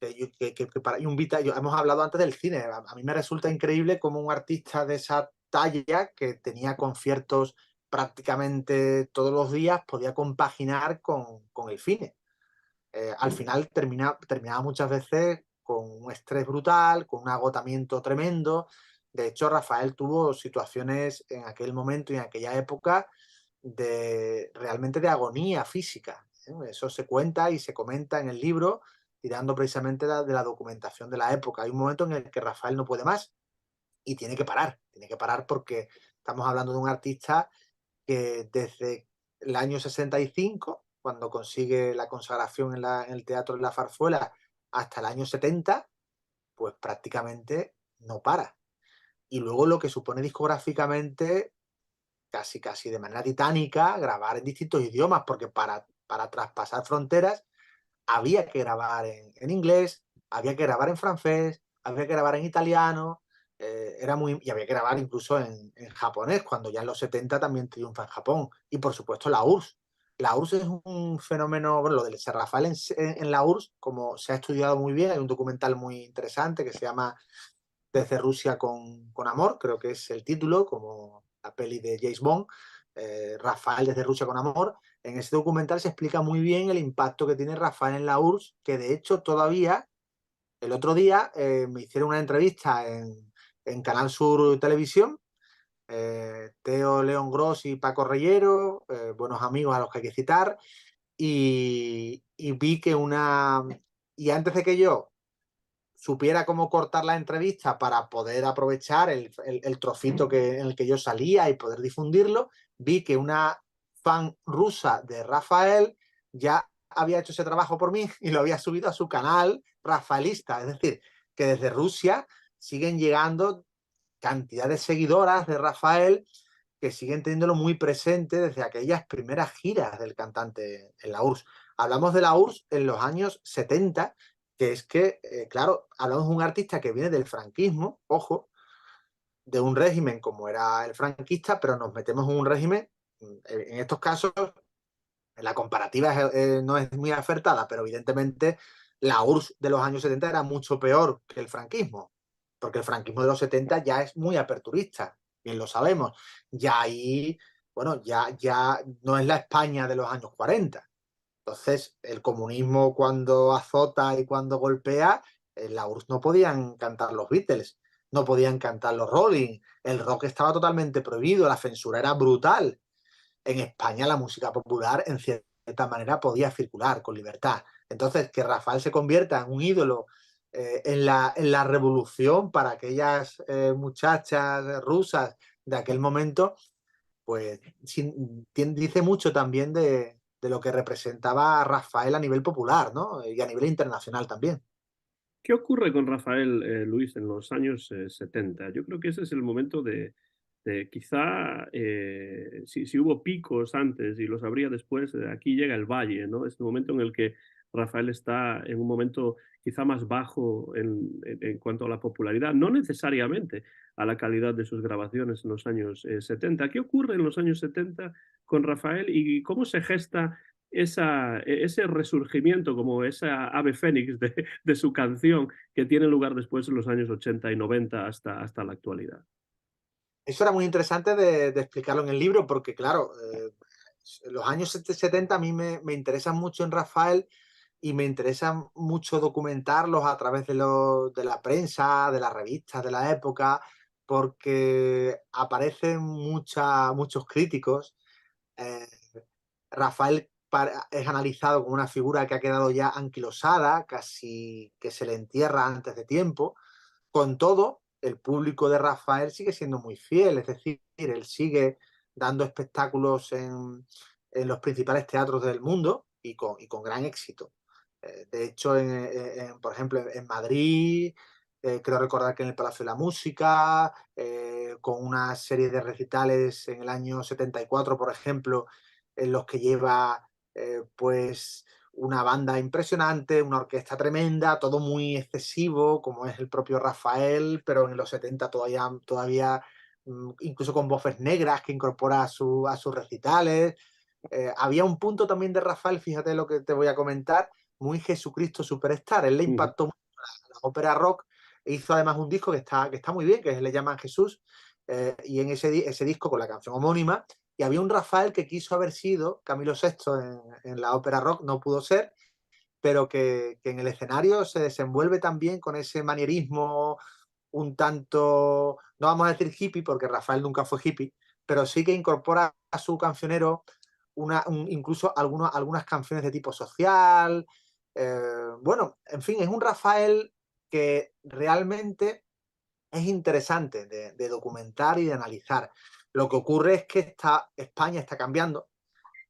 y un hemos hablado antes del cine. A mí me resulta increíble cómo un artista de esa talla, que tenía conciertos prácticamente todos los días, podía compaginar con el cine. Al final terminaba muchas veces con un estrés brutal, con un agotamiento tremendo. De hecho, Rafael tuvo situaciones en aquel momento y en aquella época realmente de agonía física. Eso se cuenta y se comenta en el libro, tirando precisamente de la documentación de la época. Hay un momento en el que Rafael no puede más y tiene que parar porque estamos hablando de un artista que desde el año 65, cuando consigue la consagración en el Teatro de la Zarzuela, hasta el año 70, pues prácticamente no para. Y luego lo que supone discográficamente, casi de manera titánica, grabar en distintos idiomas, porque para traspasar fronteras había que grabar en inglés, había que grabar en francés, había que grabar en italiano, y había que grabar incluso en japonés, cuando ya en los 70 también triunfa en Japón. Y por supuesto la URSS. La URSS es un fenómeno, bueno, lo del Ser Rafael en la URSS, como se ha estudiado muy bien, hay un documental muy interesante que se llama Desde Rusia con amor, creo que es el título, como la peli de James Bond, Rafael desde Rusia con amor. En ese documental se explica muy bien el impacto que tiene Rafael en la URSS, que de hecho todavía, el otro día me hicieron una entrevista en Canal Sur Televisión, Teo León Gross y Paco Reyero, buenos amigos a los que hay que citar, y vi que y antes de que yo supiera cómo cortar la entrevista para poder aprovechar el trocito en el que yo salía y poder difundirlo, vi que una fan rusa de Rafael ya había hecho ese trabajo por mí y lo había subido a su canal rafaelista. Es decir, que desde Rusia siguen llegando cantidad de seguidoras de Rafael que siguen teniéndolo muy presente desde aquellas primeras giras del cantante en la URSS. Hablamos de la URSS en los años 70, que es que, claro, hablamos de un artista que viene del franquismo, ojo, de un régimen como era el franquista, pero nos metemos en un régimen, en estos casos, la comparativa no es muy acertada, pero evidentemente la URSS de los años 70 era mucho peor que el franquismo, porque el franquismo de los 70 ya es muy aperturista, bien lo sabemos. Ya ahí, bueno, ya no es la España de los años 40. Entonces, el comunismo cuando azota y cuando golpea, en la URSS no podían cantar los Beatles, no podían cantar los Rolling, el rock estaba totalmente prohibido, la censura era brutal. En España la música popular en cierta manera podía circular con libertad. Entonces, que Rafael se convierta en un ídolo en la revolución para aquellas muchachas rusas de aquel momento, pues dice mucho también de lo que representaba Rafael a nivel popular, ¿no? Y a nivel internacional también. ¿Qué ocurre con Rafael, Luis, en los años 70? Yo creo que ese es el momento de quizá, si hubo picos antes y los habría después, aquí llega el valle, ¿no? Es el momento en el que Rafael está en un momento quizá más bajo en cuanto a la popularidad, no necesariamente a la calidad de sus grabaciones en los años 70. ¿Qué ocurre en los años 70 con Rafael y cómo se gesta ese resurgimiento, como esa ave fénix de su canción que tiene lugar después en los años 80 y 90 hasta la actualidad? Eso era muy interesante de explicarlo en el libro porque, claro, los años 70 a mí me interesan mucho en Rafael y me interesa mucho documentarlos a través de la prensa, de las revistas de la época, porque aparecen muchos críticos. Eh, Rafael es analizado como una figura que ha quedado ya anquilosada, casi que se le entierra antes de tiempo. Con todo, el público de Rafael sigue siendo muy fiel, es decir, él sigue dando espectáculos en los principales teatros del mundo y con gran éxito. De hecho, por ejemplo, en Madrid, creo recordar que en el Palacio de la Música, con una serie de recitales en el año 74, por ejemplo, en los que lleva pues una banda impresionante, una orquesta tremenda, todo muy excesivo, como es el propio Rafael, pero en los 70 todavía incluso con voces negras que incorpora a sus recitales. Había un punto también de Rafael, fíjate lo que te voy a comentar, muy Jesucristo Superstar. Él le Ujú. impactó mucho la ópera rock, e hizo además un disco que está muy bien, que le llaman Jesús, y en ese disco con la canción homónima, y había un Rafael que quiso haber sido Camilo Sexto en la ópera rock, no pudo ser, pero que en el escenario se desenvuelve también con ese manierismo un tanto, no vamos a decir hippie, porque Rafael nunca fue hippie, pero sí que incorpora a su cancionero incluso algunas canciones de tipo social. Bueno, en fin, es un Rafael que realmente es interesante de documentar y de analizar. Lo que ocurre es que España está cambiando,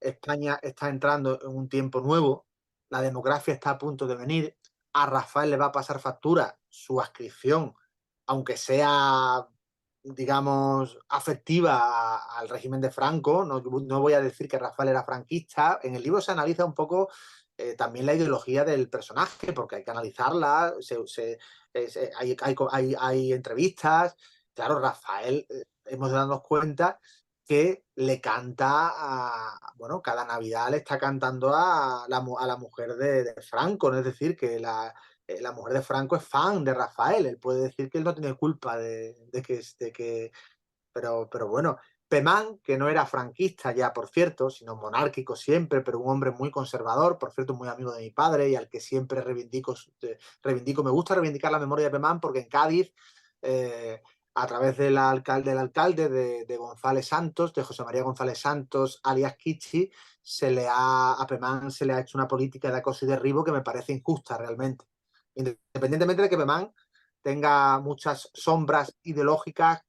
España está entrando en un tiempo nuevo, la demografía está a punto de venir, a Rafael le va a pasar factura su adscripción, aunque sea, digamos, afectiva al régimen de Franco. No, no voy a decir que Rafael era franquista. En el libro se analiza un poco también la ideología del personaje, porque hay que analizarla, hay entrevistas. Claro, Rafael, hemos de darnos cuenta que le canta bueno, cada Navidad le está cantando a la mujer de Franco, ¿no? Es decir, que la mujer de Franco es fan de Rafael, él puede decir que él no tiene culpa pero bueno, Pemán, que no era franquista ya, por cierto, sino monárquico siempre, pero un hombre muy conservador, por cierto, muy amigo de mi padre y al que siempre reivindico. Me gusta reivindicar la memoria de Pemán porque en Cádiz, eh, a través del alcalde de González Santos, de José María González Santos, alias Kichi, a Pemán se le ha hecho una política de acoso y derribo que me parece injusta realmente. Independientemente de que Pemán tenga muchas sombras ideológicas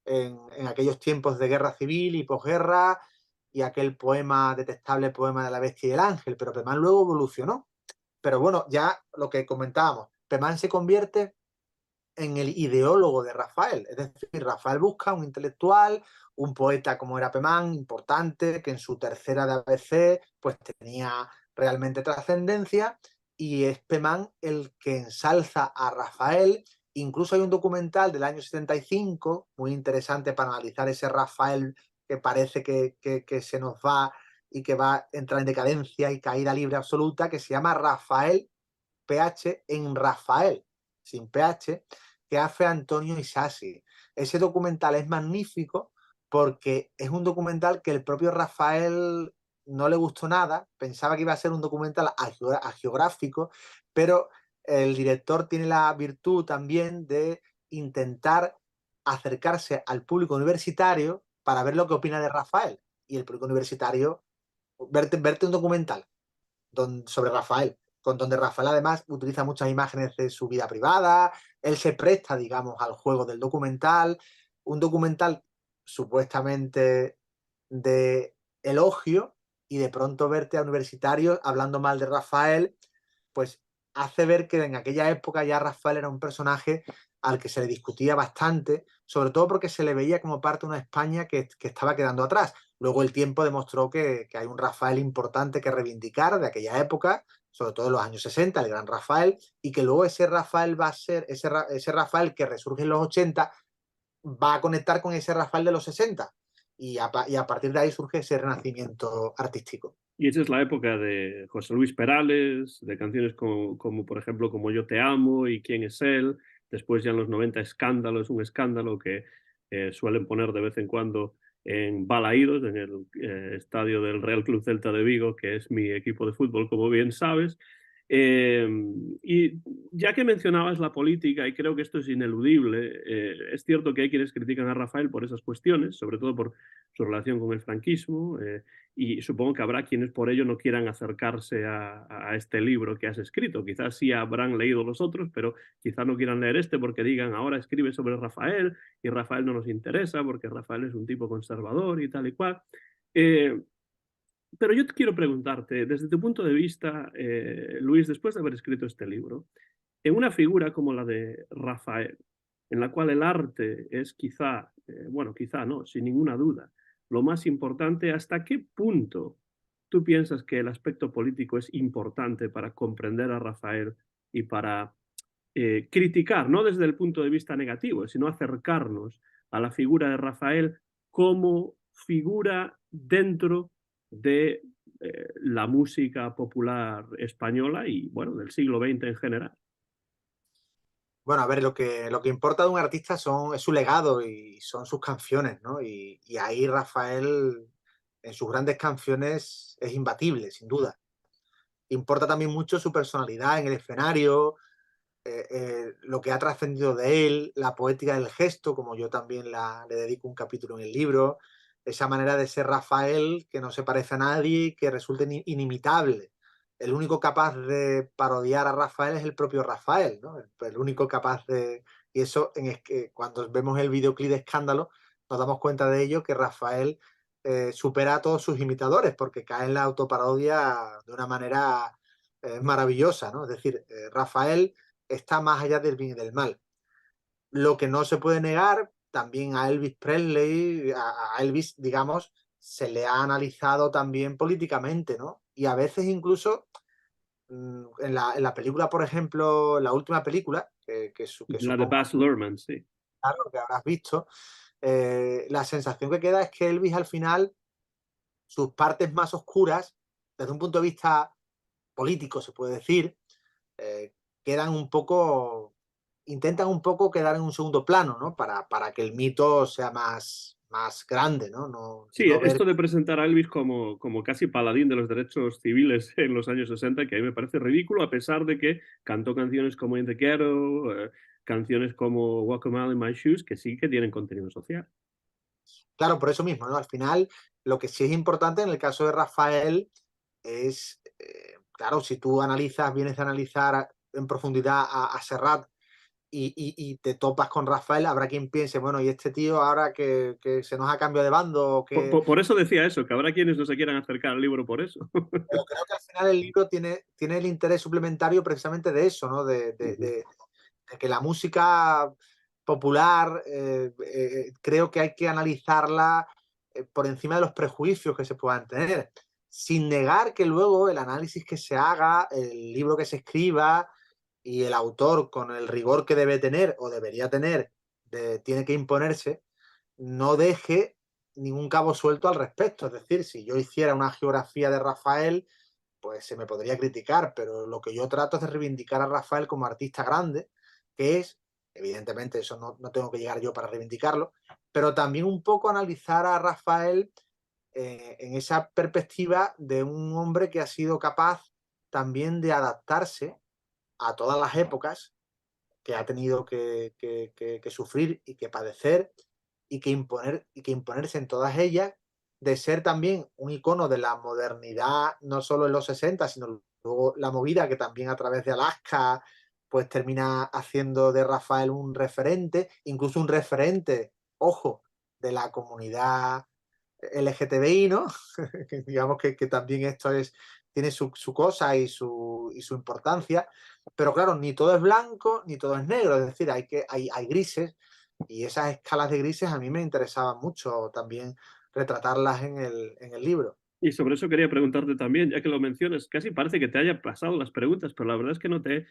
en aquellos tiempos de guerra civil y posguerra y aquel detestable poema de la bestia y el ángel, pero Pemán luego evolucionó. Pero bueno, ya lo que comentábamos, Pemán se convierte en el ideólogo de Rafael, es decir, Rafael busca un intelectual, un poeta como era Pemán, importante, que en su tercera de ABC pues tenía realmente trascendencia, y es Pemán el que ensalza a Rafael. Incluso hay un documental del año 75 muy interesante para analizar ese Rafael que parece que se nos va y que va a entrar en decadencia y caída libre absoluta, que se llama Rafael PH en Rafael, sin PH, que hace Antonio Isasi. Ese documental es magnífico porque es un documental que el propio Rafael no le gustó nada, pensaba que iba a ser un documental agiográfico, pero el director tiene la virtud también de intentar acercarse al público universitario para ver lo que opina de Rafael. Y el público universitario, verte un documental sobre Rafael, con donde Rafael además utiliza muchas imágenes de su vida privada, él se presta, digamos, al juego del documental, un documental supuestamente de elogio, y de pronto verte a universitarios hablando mal de Rafael, pues hace ver que en aquella época ya Rafael era un personaje al que se le discutía bastante, sobre todo porque se le veía como parte de una España que estaba quedando atrás. Luego el tiempo demostró que hay un Rafael importante que reivindicar de aquella época, sobre todo en los años 60, el gran Rafael, y que luego ese Rafael va a ser, ese Rafael que resurge en los 80, va a conectar con ese Rafael de los 60, y a partir de ahí surge ese renacimiento artístico. Y esa es la época de José Luis Perales, de canciones como, por ejemplo, Como yo te amo y ¿Quién es él? Después ya en los 90 Escándalo, es un escándalo que suelen poner de vez en cuando en Balaídos, en el estadio del Real Club Celta de Vigo, que es mi equipo de fútbol, como bien sabes. Eh, y ya que mencionabas la política, y creo que esto es ineludible, es cierto que hay quienes critican a Rafael por esas cuestiones, sobre todo por su relación con el franquismo, y supongo que habrá quienes por ello no quieran acercarse a este libro que has escrito. Quizás sí habrán leído los otros, pero quizás no quieran leer este porque digan, ahora escribe sobre Rafael y Rafael no nos interesa porque Rafael es un tipo conservador y tal y cual. Eh, pero yo te quiero preguntarte, desde tu punto de vista, Luis, después de haber escrito este libro, en una figura como la de Rafael, en la cual el arte es quizá, bueno, quizá no, sin ninguna duda, lo más importante, ¿hasta qué punto tú piensas que el aspecto político es importante para comprender a Rafael y para criticar, no desde el punto de vista negativo, sino acercarnos a la figura de Rafael como figura dentro de la música popular española y, bueno, del siglo XX en general? Bueno, a ver, lo que importa de un artista es su legado y son sus canciones, ¿no? Y ahí Rafael, en sus grandes canciones, es imbatible, sin duda. Importa también mucho su personalidad en el escenario, lo que ha trascendido de él, la poética del gesto, como yo también le dedico un capítulo en el libro, esa manera de ser Rafael que no se parece a nadie y que resulta inimitable. El único capaz de parodiar a Rafael es el propio Rafael, ¿no? El único capaz de... Y eso, es que cuando vemos el videoclip de Escándalo, nos damos cuenta de ello, que Rafael supera a todos sus imitadores, porque cae en la autoparodia de una manera maravillosa, ¿no? Es decir, Rafael está más allá del bien y del mal. Lo que no se puede negar, también a Elvis Presley, a Elvis, digamos, se le ha analizado también políticamente, ¿no? Y a veces incluso en la película, por ejemplo, la última película, que La de supongo Baz Luhrmann, sí. claro, que habrás visto, la sensación que queda es que Elvis al final, sus partes más oscuras, desde un punto de vista político, se puede decir, eh, quedan un poco, intentan un poco quedar en un segundo plano, ¿no? Para que el mito sea más grande, ¿no? Y Sí, no ver, esto de presentar a Elvis como casi paladín de los derechos civiles en los años 60, que a mí me parece ridículo, a pesar de que cantó canciones como In the Ghetto, canciones como Walk a Mile in My Shoes, que sí que tienen contenido social. claro, por eso mismo, ¿no? Al final, lo que sí es importante en el caso de Rafael es, claro, si tú analizas, vienes a analizar en profundidad a Serrat y te topas con Rafael, habrá quien piense, bueno, y este tío ahora que se nos ha cambiado de bando, que Por eso decía eso, que habrá quienes no se quieran acercar al libro por eso. pero creo que al final el libro tiene el interés suplementario precisamente de eso, ¿no? Ujú. De que la música popular creo que hay que analizarla por encima de los prejuicios que se puedan tener, sin negar que luego el análisis que se haga, el libro que se escriba y el autor con el rigor que debe tener o debería tener, tiene que imponerse, no deje ningún cabo suelto al respecto. Es decir, si yo hiciera una geografía de Rafael, pues se me podría criticar, pero lo que yo trato es de reivindicar a Rafael como artista grande, que es, evidentemente, eso no tengo que llegar yo para reivindicarlo, pero también un poco analizar a Rafael en esa perspectiva de un hombre que ha sido capaz también de adaptarse a todas las épocas que ha tenido que sufrir y que padecer y que imponerse en todas ellas, de ser también un icono de la modernidad, no solo en los 60, sino luego la movida que también a través de Alaska, pues termina haciendo de Rafael un referente, incluso un referente, ojo, de la comunidad LGTBI, ¿no? Que digamos que también esto tiene su cosa y su importancia, pero claro, ni todo es blanco ni todo es negro, es decir, hay grises y esas escalas de grises a mí me interesaban mucho también retratarlas en el libro. Y sobre eso quería preguntarte también, ya que lo mencionas, casi parece que te haya pasado las preguntas, pero la verdad es que no te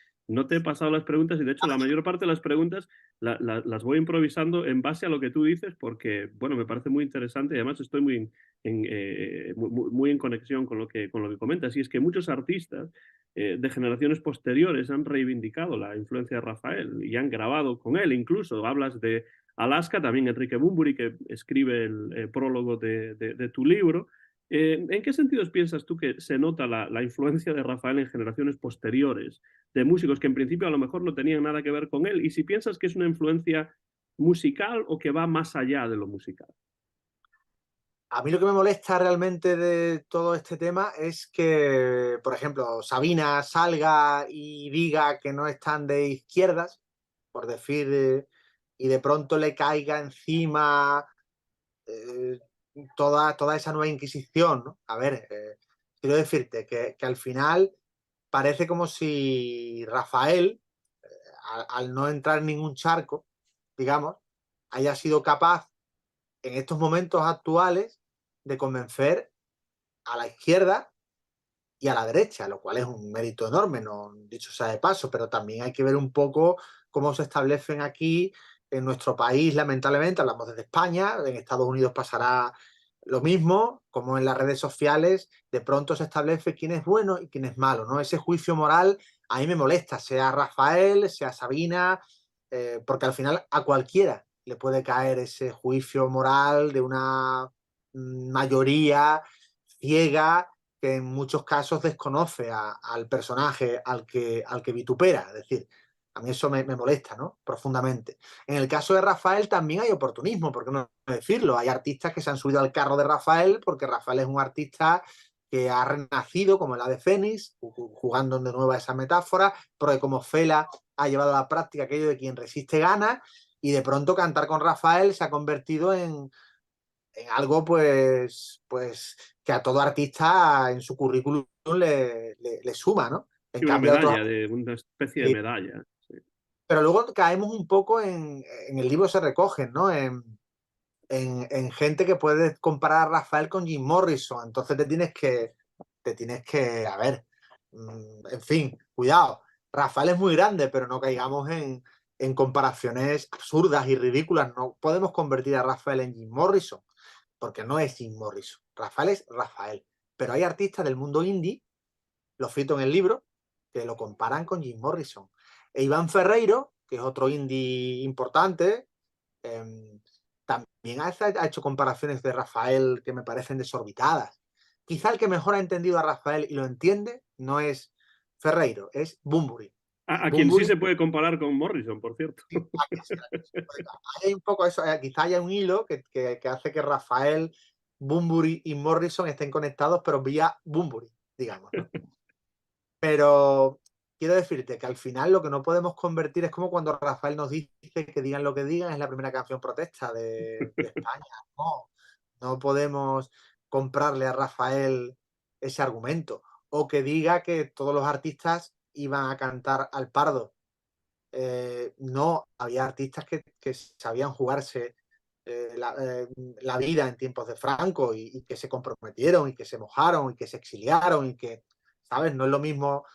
he pasado las preguntas y de hecho la mayor parte de las preguntas las voy improvisando en base a lo que tú dices porque, bueno, me parece muy interesante y además estoy muy en conexión con lo que comentas. Y es que muchos artistas de generaciones posteriores han reivindicado la influencia de Rafael y han grabado con él. Incluso hablas de Alaska, también Enrique Bunbury, que escribe el prólogo de tu libro. ¿En qué sentidos piensas tú que se nota la influencia de Rafael en generaciones posteriores de músicos que en principio a lo mejor no tenían nada que ver con él? Y si piensas que es una influencia musical o que va más allá de lo musical. A mí lo que me molesta realmente de todo este tema es que, por ejemplo, Sabina salga y diga que no están de izquierdas, por decir, y de pronto le caiga encima eh, toda esa nueva Inquisición, ¿no? A ver, quiero decirte que al final parece como si Rafael, al no entrar en ningún charco, digamos, haya sido capaz en estos momentos actuales de convencer a la izquierda y a la derecha, lo cual es un mérito enorme, no dicho sea de paso, pero también hay que ver un poco cómo se establecen aquí en nuestro país, lamentablemente, hablamos desde España, en Estados Unidos pasará lo mismo, como en las redes sociales, de pronto se establece quién es bueno y quién es malo, ¿no? Ese juicio moral a mí me molesta, sea Rafael, sea Sabina, porque al final a cualquiera le puede caer ese juicio moral de una mayoría ciega que en muchos casos desconoce al personaje al que vitupera. Es decir, a mí eso me molesta, ¿no? Profundamente. En el caso de Rafael también hay oportunismo, ¿por qué no decirlo? Hay artistas que se han subido al carro de Rafael porque Rafael es un artista que ha renacido como el ave fénix, jugando de nuevo a esa metáfora, porque como Fela ha llevado a la práctica aquello de quien resiste gana, y de pronto cantar con Rafael se ha convertido en algo pues que a todo artista en su currículum le suma, ¿no? En Sí, una cambio a otros... medalla, una especie de Sí. medalla. Sí. Pero luego caemos un poco en el libro se recogen, ¿no? En gente que puede comparar a Rafael con Jim Morrison. Entonces a ver, en fin, cuidado. Rafael es muy grande, pero no caigamos en comparaciones absurdas y ridículas. No podemos convertir a Rafael en Jim Morrison, porque no es Jim Morrison. Rafael es Rafael. Pero hay artistas del mundo indie, lo cito en el libro, que lo comparan con Jim Morrison. E Iván Ferreiro, que es otro indie importante, eh, también ha hecho comparaciones de Rafael que me parecen desorbitadas. Quizá el que mejor ha entendido a Rafael y lo entiende no es Ferreiro, es Bunbury. Y A quien sí Bunbury, se puede comparar con Morrison, por cierto. hay un poco eso, quizá haya un hilo que hace que Rafael, Bunbury y Morrison estén conectados, pero vía Bunbury, digamos, ¿no? Pero quiero decirte que al final lo que no podemos convertir es como cuando Rafael nos dice que digan lo que digan, es la primera canción protesta de España. No, no podemos comprarle a Rafael ese argumento. O que diga que todos los artistas iban a cantar al Pardo. No, había artistas que sabían jugarse la vida en tiempos de Franco y que se comprometieron y que se mojaron y que se exiliaron y que, ¿sabes? No es lo mismo,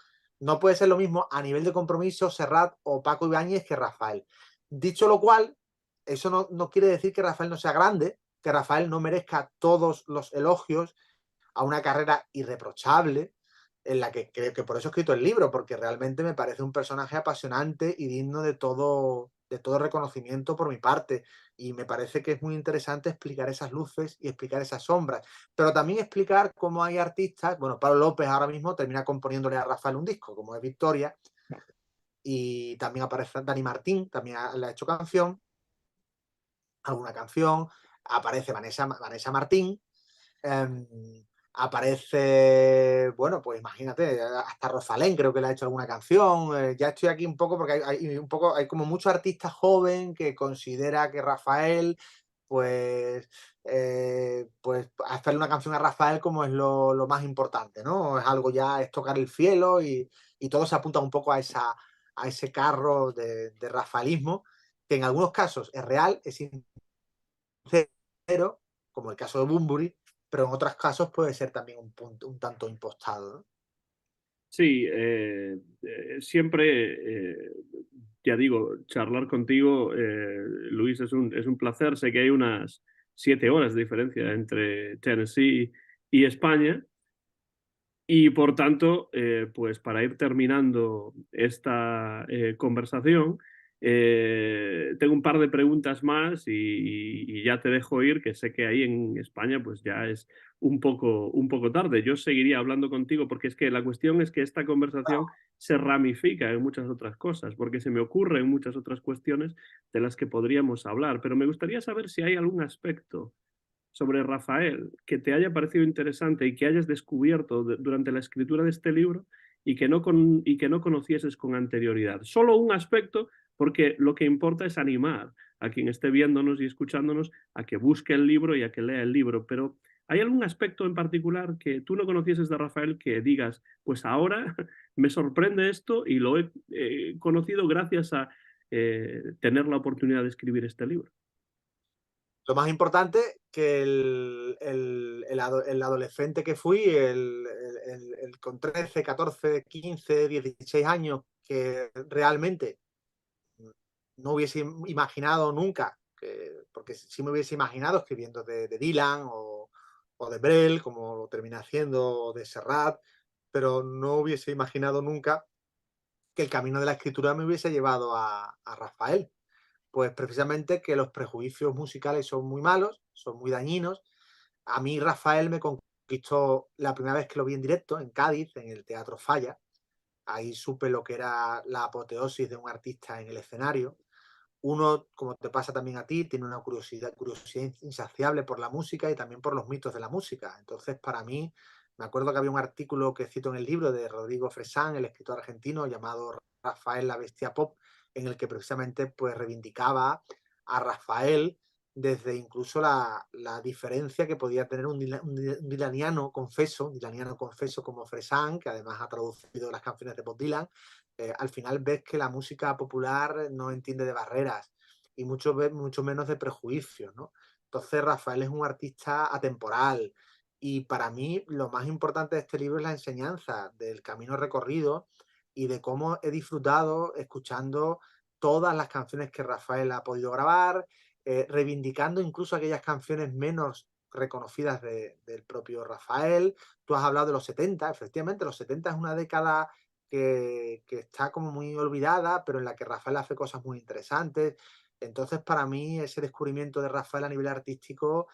no puede ser lo mismo a nivel de compromiso Serrat o Paco Ibáñez que Rafael. Dicho lo cual, eso no quiere decir que Rafael no sea grande, que Rafael no merezca todos los elogios a una carrera irreprochable, en la que creo que por eso he escrito el libro, porque realmente me parece un personaje apasionante y digno de todo reconocimiento por mi parte. Y me parece que es muy interesante explicar esas luces y explicar esas sombras, pero también explicar cómo hay artistas, bueno, Pablo López ahora mismo termina componiéndole a Rafael un disco, como es Victoria, y también aparece Dani Martín, también le ha hecho alguna canción, aparece Vanessa Martín, aparece, bueno, pues imagínate, hasta Rosalén creo que le ha hecho alguna canción. Ya estoy aquí un poco porque hay como mucho artista joven que considera que Rafael, pues hacerle una canción a Rafael como es lo más importante, ¿no? Es algo ya, es tocar el cielo y todo se apunta un poco a ese carro de rafaelismo, que en algunos casos es real, es sincero, como el caso de Bunbury, pero en otros casos puede ser también un tanto impostado, ¿no? Sí, siempre, ya digo, charlar contigo, Luis, es un placer. Sé que hay unas 7 horas de diferencia entre Tennessee y España. Y por tanto, pues para ir terminando esta conversación, Tengo un par de preguntas más y ya te dejo ir, que sé que ahí en España pues ya es un poco tarde. Yo seguiría hablando contigo porque es que la cuestión es que esta conversación se ramifica en muchas otras cosas, porque se me ocurren muchas otras cuestiones de las que podríamos hablar, pero me gustaría saber si hay algún aspecto sobre Rafael que te haya parecido interesante y que hayas descubierto durante la escritura de este libro y que no conocieses con anterioridad. Solo un aspecto, porque lo que importa es animar a quien esté viéndonos y escuchándonos a que busque el libro y a que lea el libro, pero ¿hay algún aspecto en particular que tú no conocieses de Rafael que digas, pues ahora me sorprende esto y lo he conocido gracias a tener la oportunidad de escribir este libro? Lo más importante, que el adolescente que fui, con 13, 14, 15, 16 años, que realmente no hubiese imaginado nunca, porque sí me hubiese imaginado escribiendo de Dylan o de Brel, como lo terminé haciendo, o de Serrat, pero no hubiese imaginado nunca que el camino de la escritura me hubiese llevado a Rafael. Pues precisamente que los prejuicios musicales son muy malos, son muy dañinos. A mí Rafael me conquistó la primera vez que lo vi en directo, en Cádiz, en el Teatro Falla. Ahí supe lo que era la apoteosis de un artista en el escenario. Uno, como te pasa también a ti, tiene una curiosidad insaciable por la música y también por los mitos de la música. Entonces, para mí, me acuerdo que había un artículo que cito en el libro de Rodrigo Fresán, el escritor argentino, llamado Rafael la Bestia Pop, en el que precisamente pues, reivindicaba a Rafael desde incluso la diferencia que podía tener un dilaniano confeso como Fresán, que además ha traducido las canciones de Bob Dylan. Al final ves que la música popular no entiende de barreras y mucho menos de prejuicios, ¿no? Entonces Rafael es un artista atemporal y para mí lo más importante de este libro es la enseñanza del camino recorrido y de cómo he disfrutado escuchando todas las canciones que Rafael ha podido grabar, reivindicando incluso aquellas canciones menos reconocidas del propio Rafael. Tú has hablado de los 70, efectivamente, los 70 es una década que está como muy olvidada, pero en la que Rafael hace cosas muy interesantes. Entonces, para mí, ese descubrimiento de Rafael a nivel artístico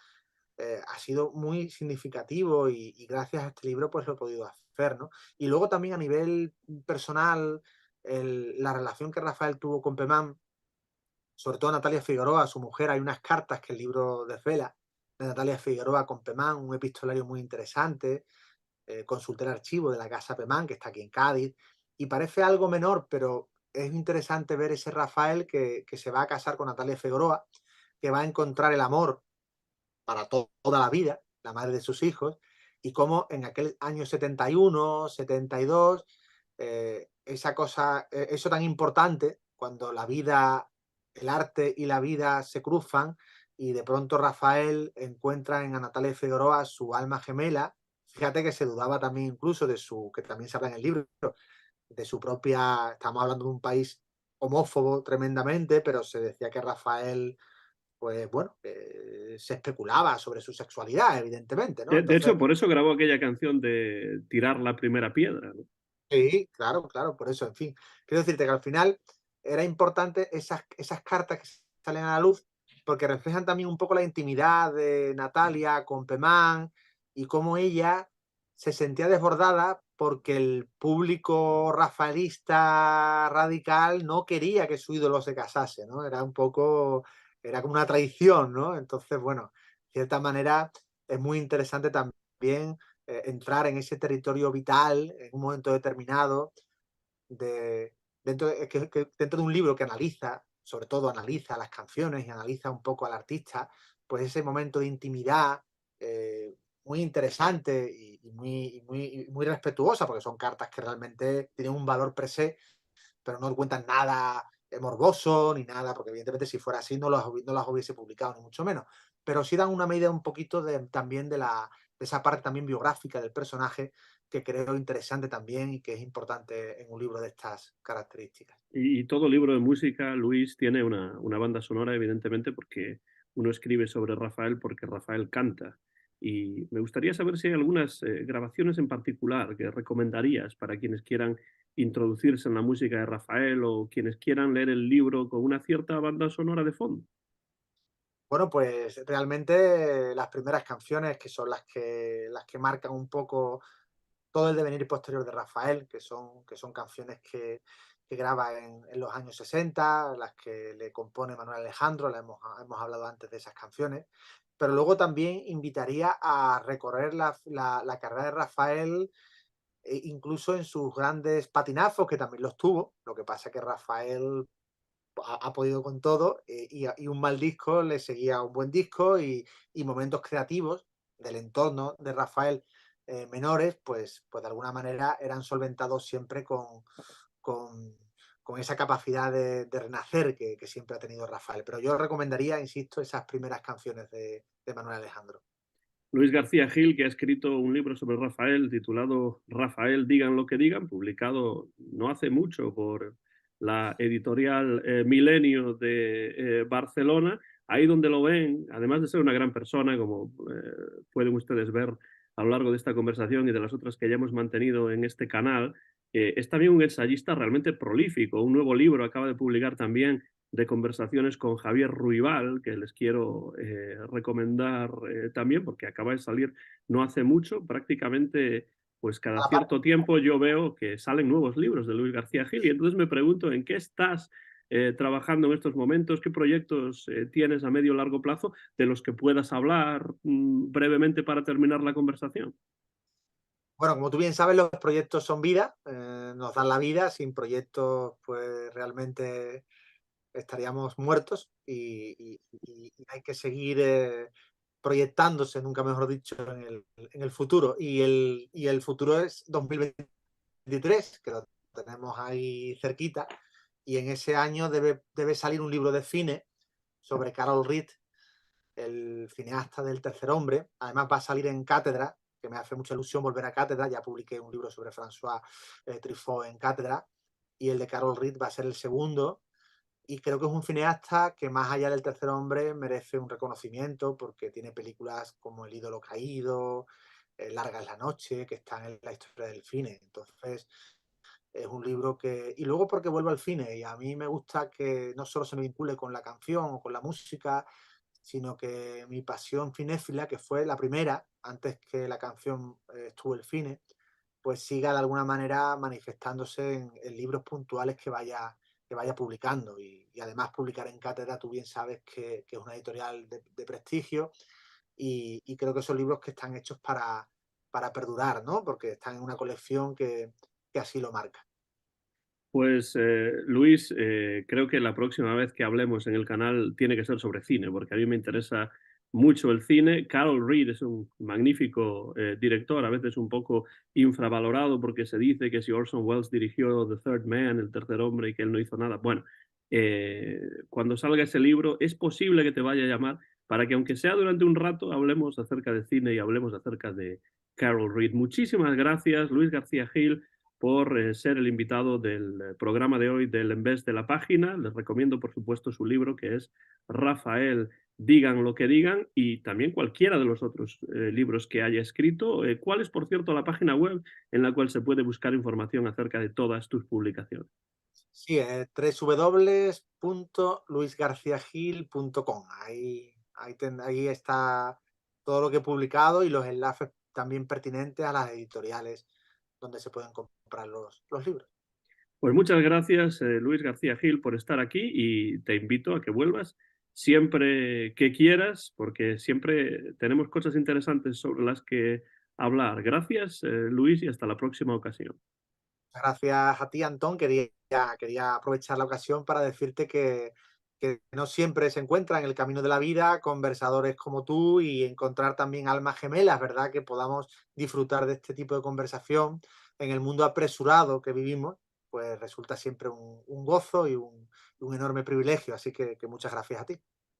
ha sido muy significativo y gracias a este libro pues lo he podido hacer, ¿no? Y luego también a nivel personal, la relación que Rafael tuvo con Pemán, sobre todo Natalia Figueroa, su mujer, hay unas cartas que el libro desvela de Natalia Figueroa con Pemán, un epistolario muy interesante. Consulté el archivo de la Casa Pemán, que está aquí en Cádiz, y parece algo menor, pero es interesante ver ese Rafael que se va a casar con Natalia Figueroa, que va a encontrar el amor para toda la vida, la madre de sus hijos, y cómo en aquel año 71, 72, esa cosa, eso tan importante, cuando la vida, el arte y la vida se cruzan, y de pronto Rafael encuentra en Natalia Figueroa su alma gemela. Fíjate que se dudaba también incluso de su, que también se habla en el libro, de su propia, estamos hablando de un país homófobo tremendamente, pero se decía que Rafael pues bueno, se especulaba sobre su sexualidad, evidentemente, ¿no? De Entonces, hecho, por eso grabó aquella canción de Tirar la primera piedra, ¿no? sí, claro, claro, por eso, en fin. Quiero decirte que al final era importante esas cartas que salen a la luz porque reflejan también un poco la intimidad de Natalia con Pemán y cómo ella se sentía desbordada porque el público rafaelista radical no quería que su ídolo se casase, ¿no? Era un poco, era como una traición, ¿no? Entonces, bueno, de cierta manera es muy interesante también entrar en ese territorio vital en un momento determinado, de, dentro de un libro que analiza, sobre todo analiza las canciones y analiza un poco al artista, pues ese momento de intimidad eh, muy interesante muy respetuosa, porque son cartas que realmente tienen un valor per se, pero no cuentan nada morboso ni nada, porque evidentemente si fuera así no las hubiese publicado, ni mucho menos. Pero sí dan una medida un poquito también de esa parte también biográfica del personaje que creo interesante también y que es importante en un libro de estas características. Y todo libro de música, Luis, tiene una banda sonora, evidentemente, porque uno escribe sobre Rafael porque Rafael canta. Y me gustaría saber si hay algunas grabaciones en particular que recomendarías para quienes quieran introducirse en la música de Rafael o quienes quieran leer el libro con una cierta banda sonora de fondo? Bueno, pues realmente las primeras canciones, que son las que marcan un poco todo el devenir posterior de Rafael, que son canciones que graba en los años 60, las que le compone Manuel Alejandro, hemos hablado antes de esas canciones, pero luego también invitaría a recorrer la carrera de Rafael, incluso en sus grandes patinazos, que también los tuvo. Lo que pasa es que Rafael ha podido con todo, y un mal disco le seguía un buen disco, y momentos creativos del entorno de Rafael, menores, pues de alguna manera eran solventados siempre con, con esa capacidad de renacer que siempre ha tenido Rafael. Pero yo recomendaría, insisto, esas primeras canciones de Manuel Alejandro. Luis García Gil, que ha escrito un libro sobre Rafael titulado Rafael, digan lo que digan, publicado no hace mucho por la editorial Milenio de Barcelona, ahí donde lo ven, además de ser una gran persona, como pueden ustedes ver a lo largo de esta conversación y de las otras que ya hemos mantenido en este canal, es también un ensayista realmente prolífico. Un nuevo libro acaba de publicar también de conversaciones con Javier Ruibal, que les quiero recomendar también, porque acaba de salir no hace mucho, prácticamente pues A cada la par. cierto tiempo yo veo que salen nuevos libros de Luis García Gil y entonces me pregunto en qué estás trabajando en estos momentos, qué proyectos tienes a medio o largo plazo de los que puedas hablar brevemente para terminar la conversación. Bueno, como tú bien sabes, los proyectos son vida, nos dan la vida. Sin proyectos, pues realmente estaríamos muertos, y hay que seguir proyectándose, nunca mejor dicho, en el futuro. Y el futuro es 2023, que lo tenemos ahí cerquita, y en ese año debe salir un libro de cine sobre Carol Reed, el cineasta del Tercer Hombre. Además va a salir en Cátedra, que me hace mucha ilusión volver a Cátedra. Ya publiqué un libro sobre François Truffaut en Cátedra, y el de Carol Reed va a ser el segundo. Y creo que es un cineasta que, más allá del Tercer Hombre, merece un reconocimiento, porque tiene películas como El ídolo caído, Larga es la noche, que están en la historia del cine. Entonces, es un libro que... Y luego porque vuelvo al cine, y a mí me gusta que no solo se me vincule con la canción o con la música, sino que mi pasión cinéfila, que fue la primera, antes que la canción estuvo el cine, pues siga de alguna manera manifestándose en libros puntuales que vaya publicando. Y además publicar en Cátedra, tú bien sabes que es una editorial de prestigio, y creo que son libros que están hechos para perdurar, ¿no? Porque están en una colección que así lo marca. Pues Luis, creo que la próxima vez que hablemos en el canal tiene que ser sobre cine, porque a mí me interesa mucho el cine. Carol Reed es un magnífico director, a veces un poco infravalorado porque se dice que si Orson Welles dirigió The Third Man, El Tercer Hombre, y que él no hizo nada. Bueno, cuando salga ese libro es posible que te vaya a llamar para que, aunque sea durante un rato, hablemos acerca de cine y hablemos acerca de Carol Reed. Muchísimas gracias, Luis García Gil, por ser el invitado del programa de hoy del En vez de la página. Les recomiendo, por supuesto, su libro, que es Rafael, digan lo que digan, y también cualquiera de los otros libros que haya escrito. ¿Cuál es, por cierto, la página web en la cual se puede buscar información acerca de todas tus publicaciones? Sí, www.luisgarciagil.com. Ahí está todo lo que he publicado, y los enlaces también pertinentes a las editoriales donde se pueden comprar los libros. Pues muchas gracias, Luis García Gil, por estar aquí, y te invito a que vuelvas siempre que quieras, porque siempre tenemos cosas interesantes sobre las que hablar. Gracias, Luis, y hasta la próxima ocasión. Gracias a ti, Antón. Quería aprovechar la ocasión para decirte que no siempre se encuentra en el camino de la vida conversadores como tú, y encontrar también almas gemelas, ¿verdad? Que podamos disfrutar de este tipo de conversación en el mundo apresurado que vivimos, pues resulta siempre un gozo y un enorme privilegio. Así que muchas gracias a ti.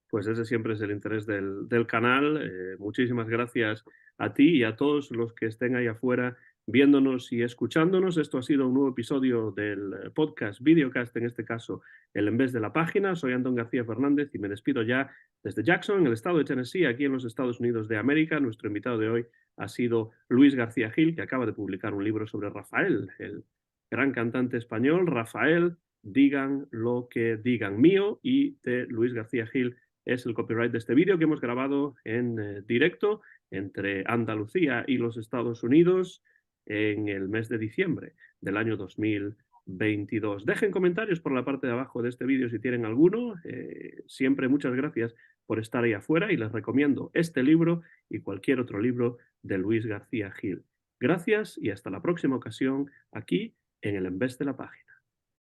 Pues ese siempre es el interés del canal. Muchísimas gracias a ti y a todos los que estén ahí afuera viéndonos y escuchándonos. Esto ha sido un nuevo episodio del podcast, videocast, en este caso, el En vez de la página. Soy Antón García Fernández y me despido ya desde Jackson, en el estado de Tennessee, aquí en los Estados Unidos de América. Nuestro invitado de hoy ha sido Luis García Gil, que acaba de publicar un libro sobre Rafael, el gran cantante español, Rafael, Digan lo que digan, mío, y de Luis García Gil es el copyright de este vídeo que hemos grabado en directo entre Andalucía y los Estados Unidos en el mes de diciembre del año 2022. Dejen comentarios por la parte de abajo de este vídeo si tienen alguno. Siempre muchas gracias por estar ahí afuera y les recomiendo este libro y cualquier otro libro de Luis García Gil. Gracias y hasta la próxima ocasión aquí en el Embés de la Página.